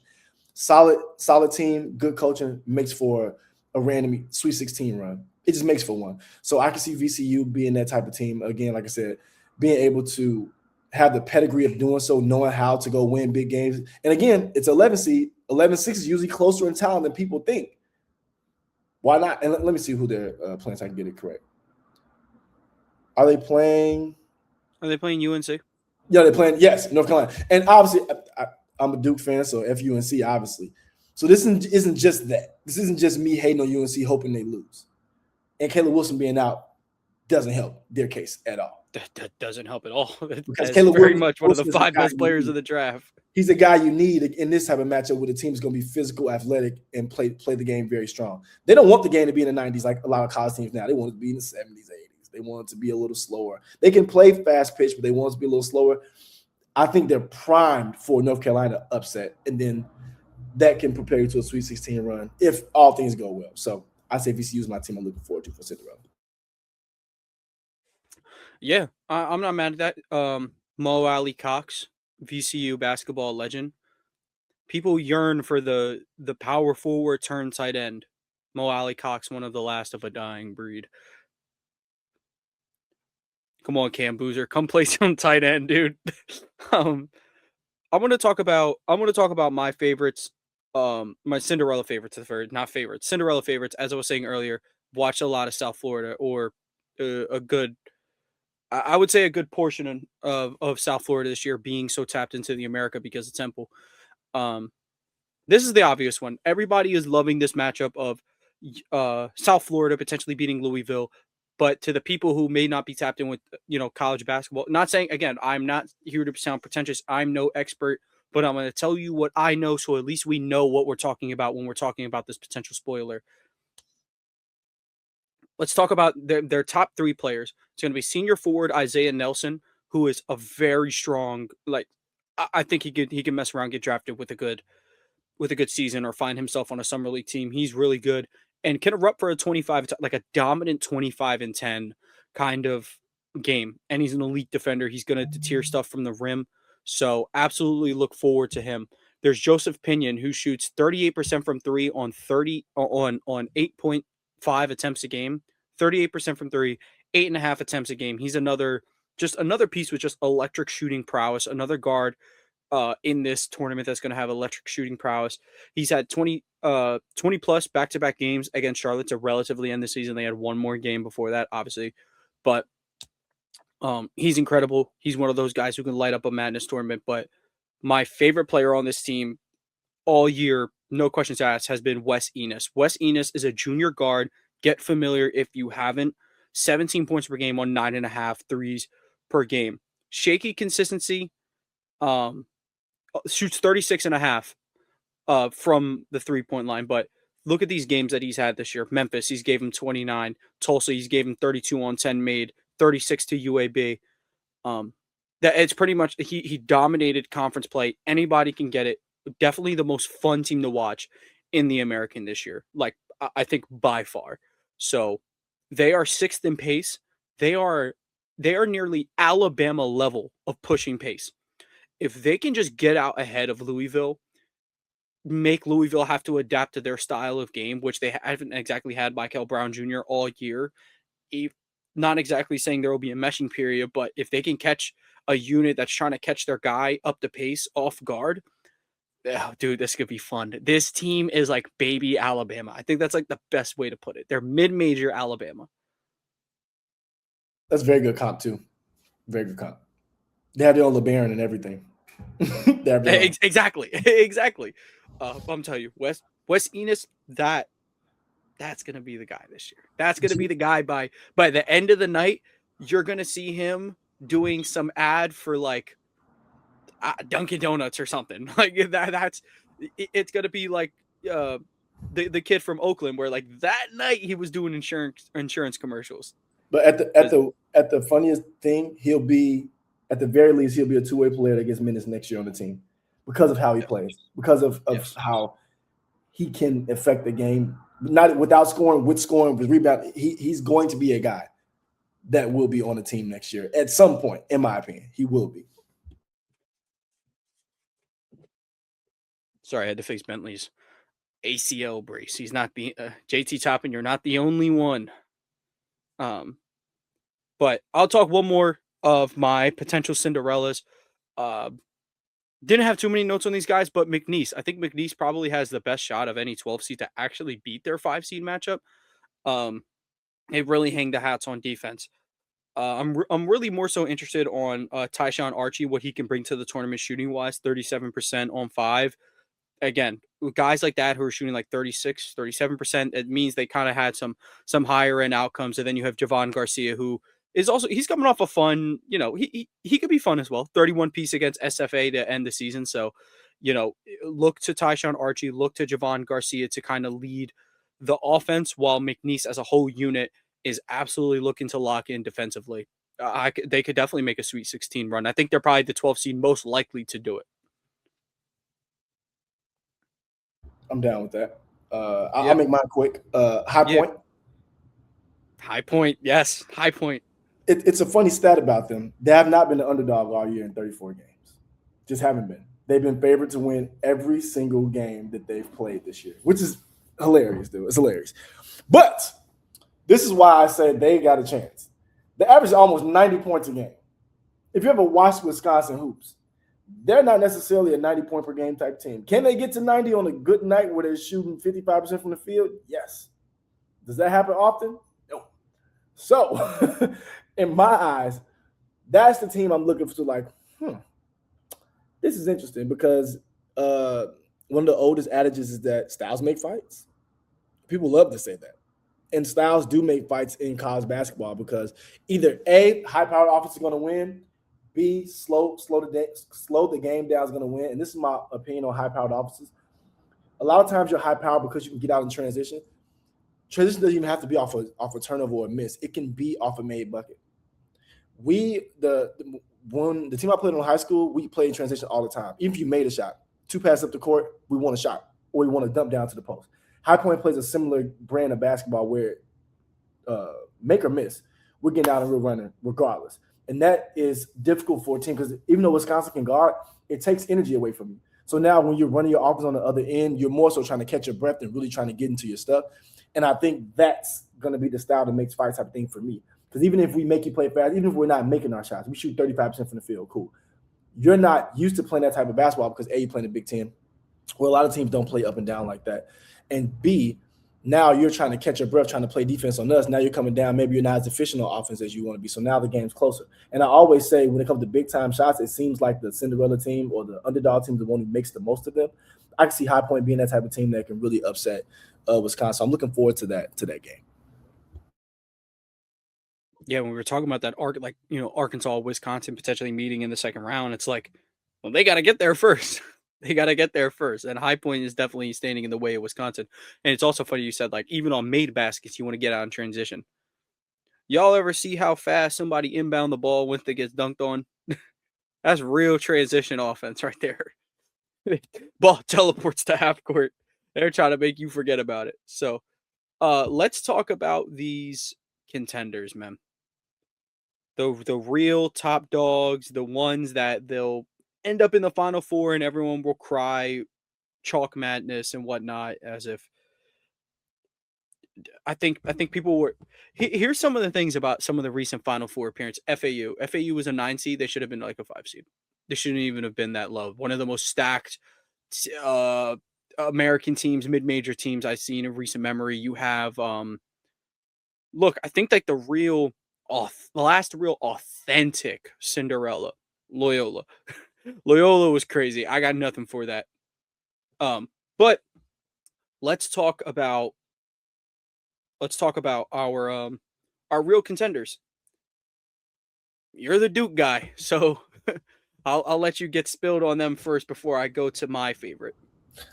Solid team, good coaching makes for a random Sweet 16 run. It just makes for one. So I can see VCU being that type of team. Again, like I said, being able to have the pedigree of doing so, knowing how to go win big games. And again, it's 11 seed. 11-6 is usually closer in talent than people think. Why not? And let me see who they're playing so I can get it correct. Are they playing? Are they playing UNC? Yeah, they're playing. Yes, North Carolina. And obviously, I'm a Duke fan, so FUNC, obviously. So this isn't just that. This isn't just me hating on UNC, hoping they lose. And Caleb Wilson being out doesn't help their case at all. That doesn't help at all. Because That is Caleb very much one of the Wilson is the 5 guy best you players need. of the draft. He's the guy you need in this type of matchup where the team is going to be physical, athletic, and play the game very strong. They don't want the game to be in the 90s like a lot of college teams now. They want it to be in the 70s, 80s. They want it to be a little slower. They can play fast pitch, but they want it to be a little slower. I think they're primed for North Carolina upset, and then that can prepare you to a Sweet 16 run if all things go well. So I say VCU is my team I'm looking forward to for Cinderella. Yeah, I'm not mad at that. Mo Ali Cox, VCU basketball legend. People yearn for the power forward turn tight end. Mo Ali Cox, one of the last of a dying breed. Come on, Cam Boozer, come play some tight end, dude. I'm gonna talk about my favorites, my Cinderella favorites, not favorites, Cinderella favorites. As I was saying earlier, watched a lot of South Florida, or a good, I would say a good portion of South Florida this year, being so tapped into the America because of Temple. Um, this is the obvious one. Everybody is loving this matchup of South Florida potentially beating Louisville. But to the people who may not be tapped in with, college basketball, not saying, again, I'm not here to sound pretentious. I'm no expert, but I'm going to tell you what I know, so at least we know what we're talking about when we're talking about this potential spoiler. Let's talk about their top 3 players. It's going to be senior forward Isaiah Nelson, who is a very strong, like, I think he can mess around, get drafted with a good season, or find himself on a summer league team. He's really good and can erupt for a 25, like a dominant 25 and 10 kind of game. And he's an elite defender. He's going to deter stuff from the rim. So absolutely look forward to him. There's Joseph Pinion, who shoots 38% from 3 on 8.5 attempts a game. 38% from 3, 8.5 attempts a game. He's another piece with just electric shooting prowess, another guard in this tournament that's going to have electric shooting prowess. He's had 20 plus back-to-back games against Charlotte to relatively end the season. They had one more game before that, obviously, but he's incredible. He's one of those guys who can light up a madness tournament. But my favorite player on this team all year, no questions asked, has been Wes Enos. Wes Enos is a junior guard. Get familiar if you haven't. 17 points per game on 9.5 threes per game. Shaky consistency. Shoots 36.5 from the 3-point line. But look at these games that he's had this year. Memphis, he's gave him 29. Tulsa, he's gave him 32 on 10 made, 36 to UAB. That it's pretty much, he dominated conference play. Anybody can get it. Definitely the most fun team to watch in the American this year. Like, I think by far. So they are 6th in pace. They are nearly Alabama level of pushing pace. If they can just get out ahead of Louisville, make Louisville have to adapt to their style of game, which they haven't exactly had Michael Brown Jr. all year. Not exactly saying there will be a meshing period, but if they can catch a unit that's trying to catch their guy up the pace off guard, dude, this could be fun. This team is like baby Alabama. I think that's like the best way to put it. They're mid-major Alabama. That's very good comp too. Very good comp. They have their own LeBaron and everything. Exactly. I'm telling you, Wes Enos, that's gonna be the guy this year. That's gonna be the guy by the end of the night. You're gonna see him doing some ad for like Dunkin' Donuts or something like that. It's gonna be like the kid from Oakland, where like that night he was doing insurance commercials. But at the funniest thing, he'll be, at the very least, he'll be a two-way player that gets minutes next year on the team because of how he plays, because of how he can affect the game, not without scoring, with scoring, with rebound. He's going to be a guy that will be on the team next year at some point, in my opinion. He will be. Sorry, I had to fix Bentley's ACL brace. He's not being JT Toppin. You're not the only one. But I'll talk one more of my potential Cinderellas. Didn't have too many notes on these guys, but McNeese. I think McNeese probably has the best shot of any 12 seed to actually beat their 5 seed matchup. They really hang the hats on defense. I'm really more so interested on Tyshawn Archie, what he can bring to the tournament shooting wise. 37% on five. Again, guys like that who are shooting like 36, 37%, it means they kind of had some higher end outcomes. And then you have Javon Garcia, who is also he's coming off a fun, he could be fun as well. 31 piece against SFA to end the season. So, look to Tyshawn Archie, look to Javon Garcia to kind of lead the offense while McNeese as a whole unit is absolutely looking to lock in defensively. They could definitely make a Sweet 16 run. I think they're probably the 12 seed most likely to do it. I'm down with that. Yeah. I'll make mine quick. High Yeah. Point. High Point, yes, High Point. It's a funny stat about them. They have not been the underdog all year in 34 games. Just haven't been. They've been favored to win every single game that they've played this year, which is hilarious, dude. It's hilarious. But this is why I say they got a chance. They average almost 90 points a game. If you ever watched Wisconsin hoops, they're not necessarily a 90-point per game type team. Can they get to 90 on a good night where they're shooting 55% from the field? Yes. Does that happen often? No. So, in my eyes, that's the team I'm looking for to like, this is interesting because one of the oldest adages is that styles make fights. People love to say that. And styles do make fights in college basketball because either A, high-powered offense is going to win, B, slow the game down is going to win. And this is my opinion on high-powered offenses. A lot of times you're high-powered because you can get out in transition. Transition doesn't even have to be off a turnover or a miss. It can be off a made bucket. When the team I played in high school, we played in transition all the time. Even if you made a shot, 2 passes up the court, we want a shot, or we want to dump down to the post. High Point plays a similar brand of basketball where make or miss, we're getting out and we're running regardless. And that is difficult for a team because even though Wisconsin can guard, it takes energy away from you. So now when you're running your offense on the other end, you're more so trying to catch your breath and really trying to get into your stuff. And I think that's going to be the style that makes fights type of thing for me. Because even if we make you play fast, even if we're not making our shots, we shoot 35% from the field, cool. You're not used to playing that type of basketball because A, you're playing the Big Ten, where a lot of teams don't play up and down like that. And B, now you're trying to catch your breath, trying to play defense on us. Now you're coming down. Maybe you're not as efficient on offense as you want to be. So now the game's closer. And I always say when it comes to big-time shots, it seems like the Cinderella team or the underdog team, the one who makes the most of them. I can see High Point being that type of team that can really upset Wisconsin. I'm looking forward to that game. Yeah, when we were talking about that Arkansas, Wisconsin potentially meeting in the second round, it's like, well, they got to get there first. They got to get there first. And High Point is definitely standing in the way of Wisconsin. And it's also funny you said, like, even on made baskets, you want to get out in transition. Y'all ever see how fast somebody inbound the ball once they gets dunked on? That's real transition offense right there. Ball teleports to half court. They're trying to make you forget about it. So let's talk about these contenders, man. The real top dogs, the ones that they'll end up in the Final Four and everyone will cry chalk madness and whatnot as if I think people were here's some of the things about some of the recent Final Four appearances. FAU was a 9 seed. They should have been like a 5 seed. They shouldn't even have been that low. One of the most stacked American teams, mid-major teams I've seen in recent memory. You have look, I think like the last real authentic Cinderella, Loyola. Loyola was crazy. I got nothing for that. But let's talk about our real contenders. You're the Duke guy, so I'll let you get spilled on them first before I go to my favorite.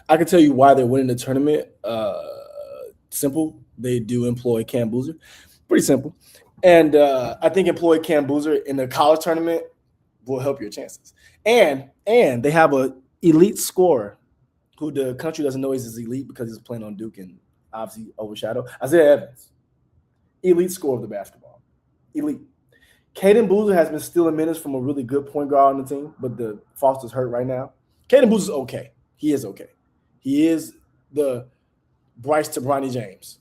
I can tell you why they're winning the tournament. Simple. They do employ Cam Boozer. Pretty simple. And I think employ Cam Boozer in the college tournament will help your chances. And they have an elite scorer who the country doesn't know is elite because he's playing on Duke and obviously overshadow. Isaiah Evans, elite scorer of the basketball. Elite. Caden Boozer has been stealing minutes from a really good point guard on the team, but the Foster's hurt right now. Caden Boozer's okay. He is okay. He is the Bryce to Bronny James.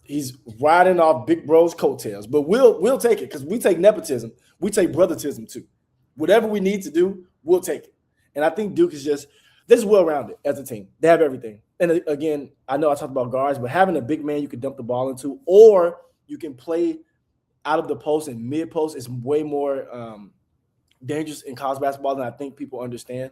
He's riding off Big Bro's coattails, but we'll take it because we take nepotism. We take brothertism too. Whatever we need to do, we'll take it. And I think Duke is just well-rounded as a team. They have everything. And again, I know I talked about guards, but having a big man you can dump the ball into, or you can play out of the post and mid post is way more dangerous in college basketball than I think people understand,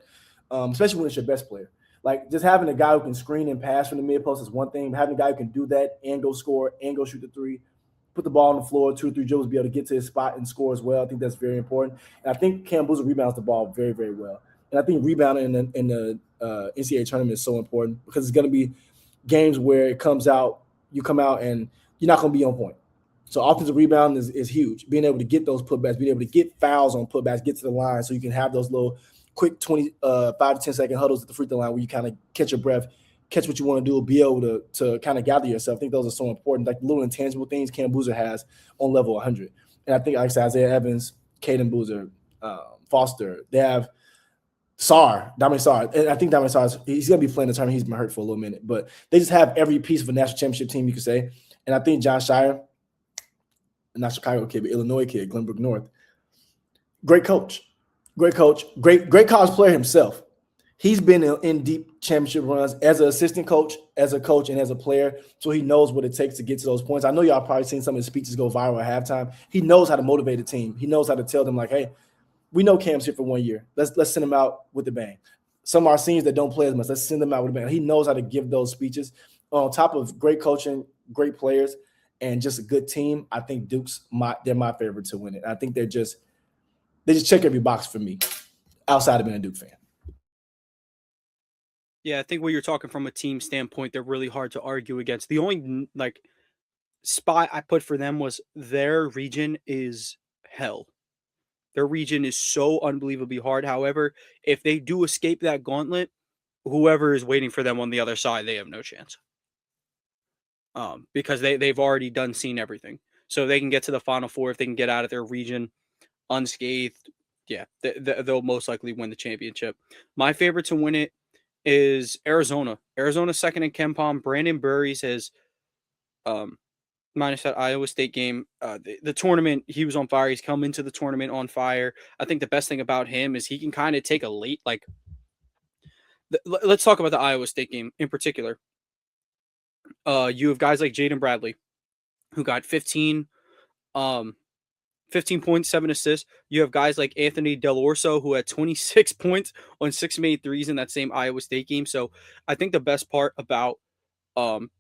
especially when it's your best player. Like just having a guy who can screen and pass from the mid post is one thing. Having a guy who can do that and go score and go shoot the three, put the ball on the floor, 2 or 3 dribbles, be able to get to his spot and score as well. I think that's very important. And I think Cam Boozer rebounds the ball very, very well. And I think rebounding in the NCAA tournament is so important because it's going to be games where it comes out, you come out and you're not going to be on point. So offensive rebound is huge. Being able to get those putbacks, being able to get fouls on putbacks, get to the line so you can have those little quick 5 to 10 second huddles at the free throw line where you kind of catch your breath, catch what you want to do, be able to kind of gather yourself. I think those are so important, like the little intangible things Cam Boozer has on level 100. And I think, like I said, Isaiah Evans, Caden Boozer, Foster, they have Dominic Sarr. And I think Dominic Sarr, he's going to be playing the tournament. He's been hurt for a little minute. But they just have every piece of a national championship team, you could say. And I think John Shire, not Chicago kid, but Illinois kid, Glenbrook North, great coach, great college player himself. He's been in deep championship runs as an assistant coach, as a coach, and as a player, so he knows what it takes to get to those points. I know y'all probably seen some of his speeches go viral at halftime. He knows how to motivate a team. He knows how to tell them, like, hey, we know Cam's here for 1 year. Let's send him out with a bang. Some of our seniors that don't play as much, let's send them out with a bang. He knows how to give those speeches. On top of great coaching, great players, and just a good team, I think Duke's they're my favorite to win it. I think they just check every box for me outside of being a Duke fan. Yeah, I think when you're talking from a team standpoint, they're really hard to argue against. The only spot I put for them was their region is hell. Their region is so unbelievably hard. However, if they do escape that gauntlet, whoever is waiting for them on the other side, they have no chance. Because they've already seen everything. So they can get to the Final Four if they can get out of their region unscathed. Yeah, they'll most likely win the championship. My favorite to win it is Arizona. Arizona's second in KenPom. Brandon Burries has minus that Iowa State game. The tournament, he was on fire. He's come into the tournament on fire. I think the best thing about him is he can kind of take a late, let's talk about the Iowa State game in particular. You have guys like Jaden Bradley, who got 15 points, 7 assists. You have guys like Anthony Delorso, who had 26 points on 6 made threes in that same Iowa State game. So I think the best part about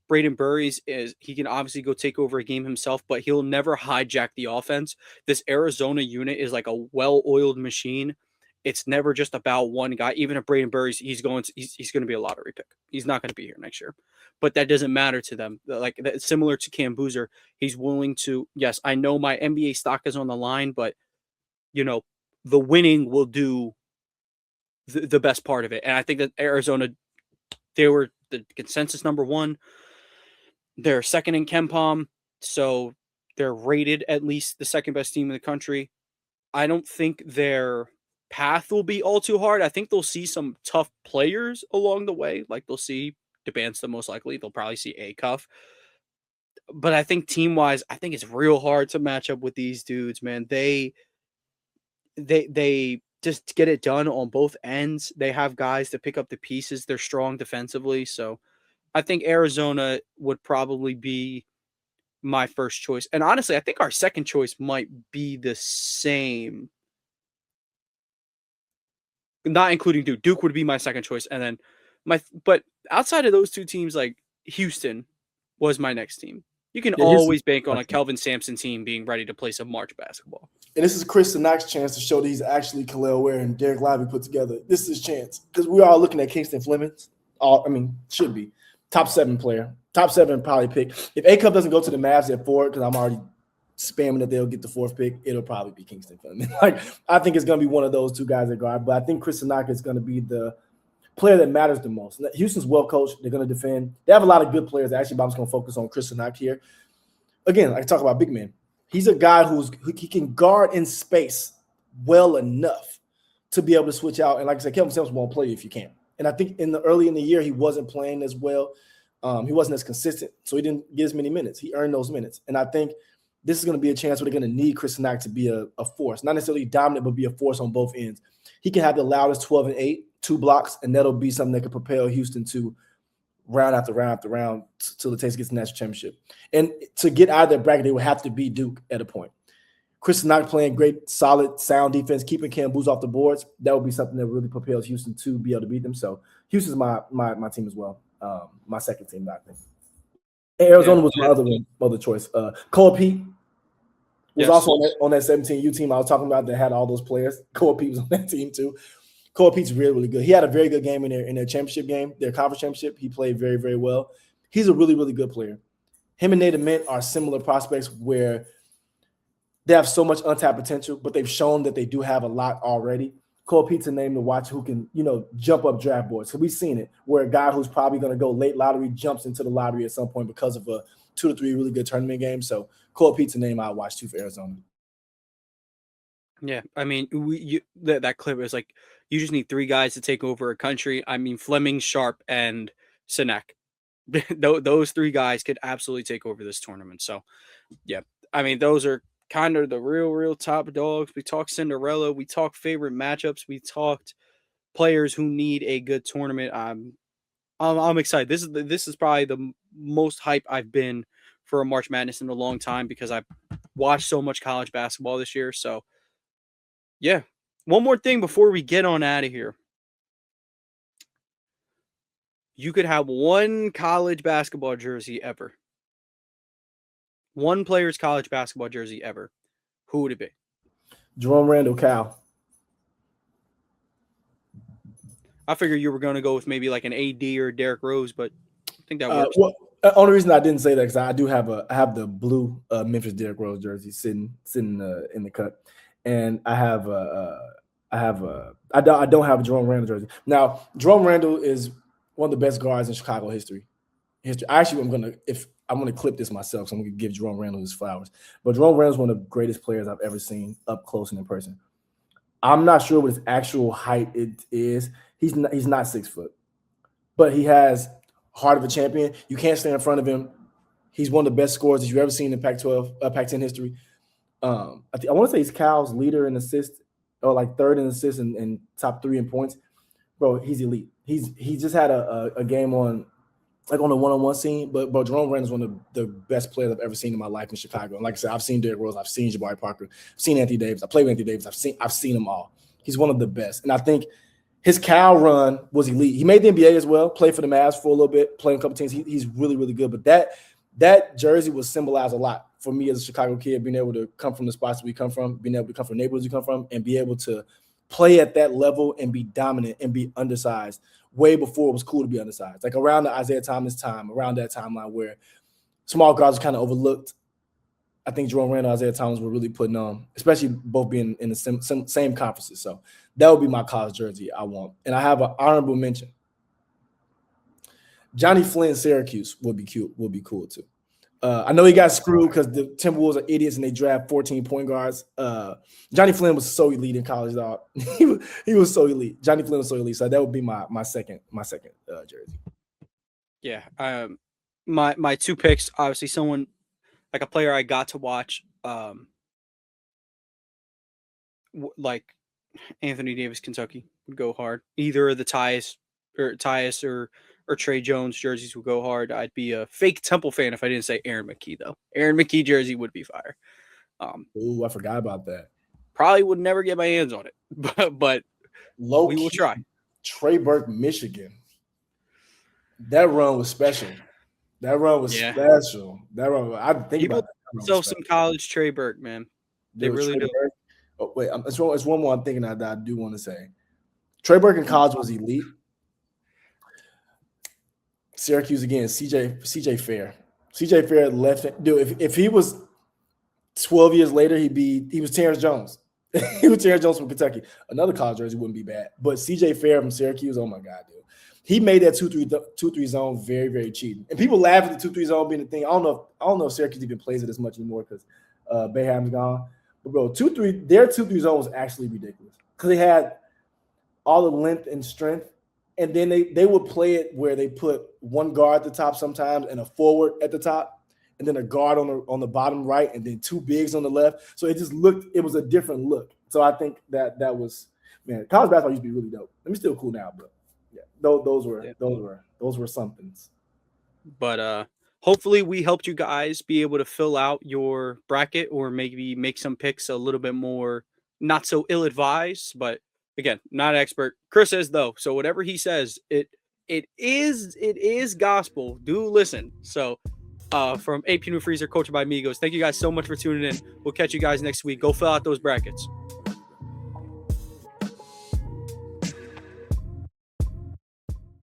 Braden Burries is he can obviously go take over a game himself, but he'll never hijack the offense. This Arizona unit is like a well-oiled machine. It's never just about one guy. Even if Braden Burries, he's going to be a lottery pick. He's not going to be here next year. But that doesn't matter to them. Like similar to Cam Boozer, he's willing to, yes, I know my NBA stock is on the line, but the winning will do the best part of it. And I think that Arizona, they were the consensus number 1. They're second in KenPom, so they're rated at least the second best team in the country. I don't think their path will be all too hard. I think they'll see some tough players along the way. Like they'll see DeBansta most likely. They'll probably see Acuff. But I think team-wise, I think it's real hard to match up with these dudes, man. They just get it done on both ends. They have guys to pick up the pieces. They're strong defensively. So I think Arizona would probably be my first choice. And honestly, I think our second choice might be the same. Not including Duke. Duke would be my second choice. And then but outside of those two teams, like Houston was my next team. You can always bank on a Kelvin Sampson team being ready to play some March basketball. And this is Chris Sinak's chance to show that he's actually Khalil Ware and Derek Lively put together. This is his chance because we are looking at Kingston Flemings. Should be top 7 player, top 7 probably pick. If Acuff doesn't go to the Mavs at 4, because I'm already spamming that they'll get the 4th pick, it'll probably be Kingston Fleming. I think it's going to be one of those 2 guys at guard, but I think Chris Sinak is going to be the player that matters the most. Houston's well coached. They're going to defend. They have a lot of good players. Actually, but I'm just going to focus on Chris Sinak here. Again, I talk about big men. He's a guy who can guard in space well enough to be able to switch out. And like I said, Kelvin Sampson won't play if you can't. And I think early in the year, he wasn't playing as well. He wasn't as consistent, so he didn't get as many minutes. He earned those minutes. And I think this is going to be a chance where they're going to need Chris Sinak to be a force, not necessarily dominant, but be a force on both ends. He can have the loudest 12 and 8, 2 blocks, and that'll be something that could propel Houston to round after round after round till the Texas gets the national championship. And to get out of that bracket, they would have to beat Duke at a point. Chris Knox playing great, solid, sound defense, keeping Cam Booz off the boards. That would be something that really propels Houston to be able to beat them. So Houston's my team as well. My second team, I think. And Arizona Yeah. was my other choice. Cole Pete was Yes. also on that 17U team I was talking about that had all those players. Cole Pete was on that team too. Cole Pete's really, really good. He had a very good game in their championship game, their conference championship. He played very, very well. He's a really, really good player. Him and Nate Mint are similar prospects where they have so much untapped potential, but they've shown that they do have a lot already. Cole Pete's a name to watch who can, jump up draft boards. So we've seen it where a guy who's probably going to go late lottery jumps into the lottery at some point because of a 2 to 3 really good tournament games. So Cole Pete's a name I watch too for Arizona. Yeah, I mean, that clip is like you just need 3 guys to take over a country. I mean, Fleming, Sharp, and Sinek. Those 3 guys could absolutely take over this tournament. So, yeah, I mean, those are kind of the real top dogs. We talked Cinderella. We talked favorite matchups. We talked players who need a good tournament. I'm excited. This is probably the most hype I've been for a March Madness in a long time because I've watched so much college basketball this year. So, yeah. One more thing before we get on out of here. You could have one college basketball jersey ever. One player's college basketball jersey ever. Who would it be? Jerome Randall, Cal. I figured you were going to go with maybe like an AD or Derrick Rose, but I think that works. Well, the only reason I didn't say that because I do have the blue Memphis Derrick Rose jersey sitting in the cut, and I don't have a Jerome Randall jersey. Now, Jerome Randall is one of the best guards in Chicago history. Actually, I'm gonna clip this myself, so I'm gonna give Jerome Randall his flowers. But Jerome Randall is one of the greatest players I've ever seen up close and in person. I'm not sure what his actual height it is. He's not 6 foot, but he has heart of a champion. You can't stand in front of him. He's one of the best scorers that you've ever seen in Pac-12, Pac-10 history. I want to say he's Cal's leader in assists, or like third in assists and top 3 in points. Bro, he's elite. He just had a game on the one-on-one scene, but Jerome Randall is one of the best players I've ever seen in my life in Chicago. And like I said, I've seen Derrick Rose, I've seen Jabari Parker, I've seen Anthony Davis, I played with Anthony Davis, I've seen them all. He's one of the best, and I think his Cal run was elite. He made the NBA as well, played for the Mavs for a little bit, played a couple teams. He's really, really good. But that jersey was symbolized a lot for me as a Chicago kid, being able to come from the spots we come from, being able to come from neighborhoods we come from, and be able to play at that level and be dominant and be undersized way before it was cool to be undersized. Like around the Isaiah Thomas time, around that timeline where small guards were kind of overlooked. I think Jerome Randall and Isaiah Thomas were really putting on, especially both being in the same conferences. So that would be my college jersey I want. And I have an honorable mention. Johnny Flynn, Syracuse would be cool too. I know he got screwed because the Timberwolves are idiots and they draft 14 point guards. Johnny Flynn was so elite in college, dog. he was so elite. Johnny Flynn was so elite. So that would be my second jersey. Yeah. My 2 picks, obviously someone like a player I got to watch, like Anthony Davis, Kentucky would go hard. Either the Tyus or Trey Jones jerseys would go hard. I'd be a fake Temple fan if I didn't say Aaron McKee though. Aaron McKee jersey would be fire. Ooh, I forgot about that. Probably would never get my hands on it, but we will try. Trey Burke, Michigan. That run was special. That run was special. That run, I think People about that. So some college Trey Burke, man. They really do. Oh, wait, it's one more I'm thinking that I do want to say. Trey Burke in college was elite. Syracuse again, CJ Fair. CJ Fair left. Dude, if he was 12 years later, he was Terrence Jones. He was Terrence Jones from Kentucky. Another college jersey wouldn't be bad. But CJ Fair from Syracuse, oh my God, dude. He made that 2-3 zone very, very cheating. And people laugh at the 2-3 zone being the thing. I don't know if Syracuse even plays it as much anymore because Bayham's gone. But bro, their 2-3 zone was actually ridiculous. Because they had all the length and strength. And then they would play it where they put one guard at the top sometimes and a forward at the top, and then a guard on the bottom right, and then 2 bigs on the left. So it was a different look. So I think that was, man, college basketball used to be really dope. I mean, still cool now, but yeah, those were somethings. But hopefully we helped you guys be able to fill out your bracket or maybe make some picks a little bit more not so ill-advised. But again, not an expert. Chris says though, so whatever he says, it is gospel. Do listen. So from AP New Freezer, coached by Migos. Thank you guys so much for tuning in. We'll catch you guys next week. Go fill out those brackets.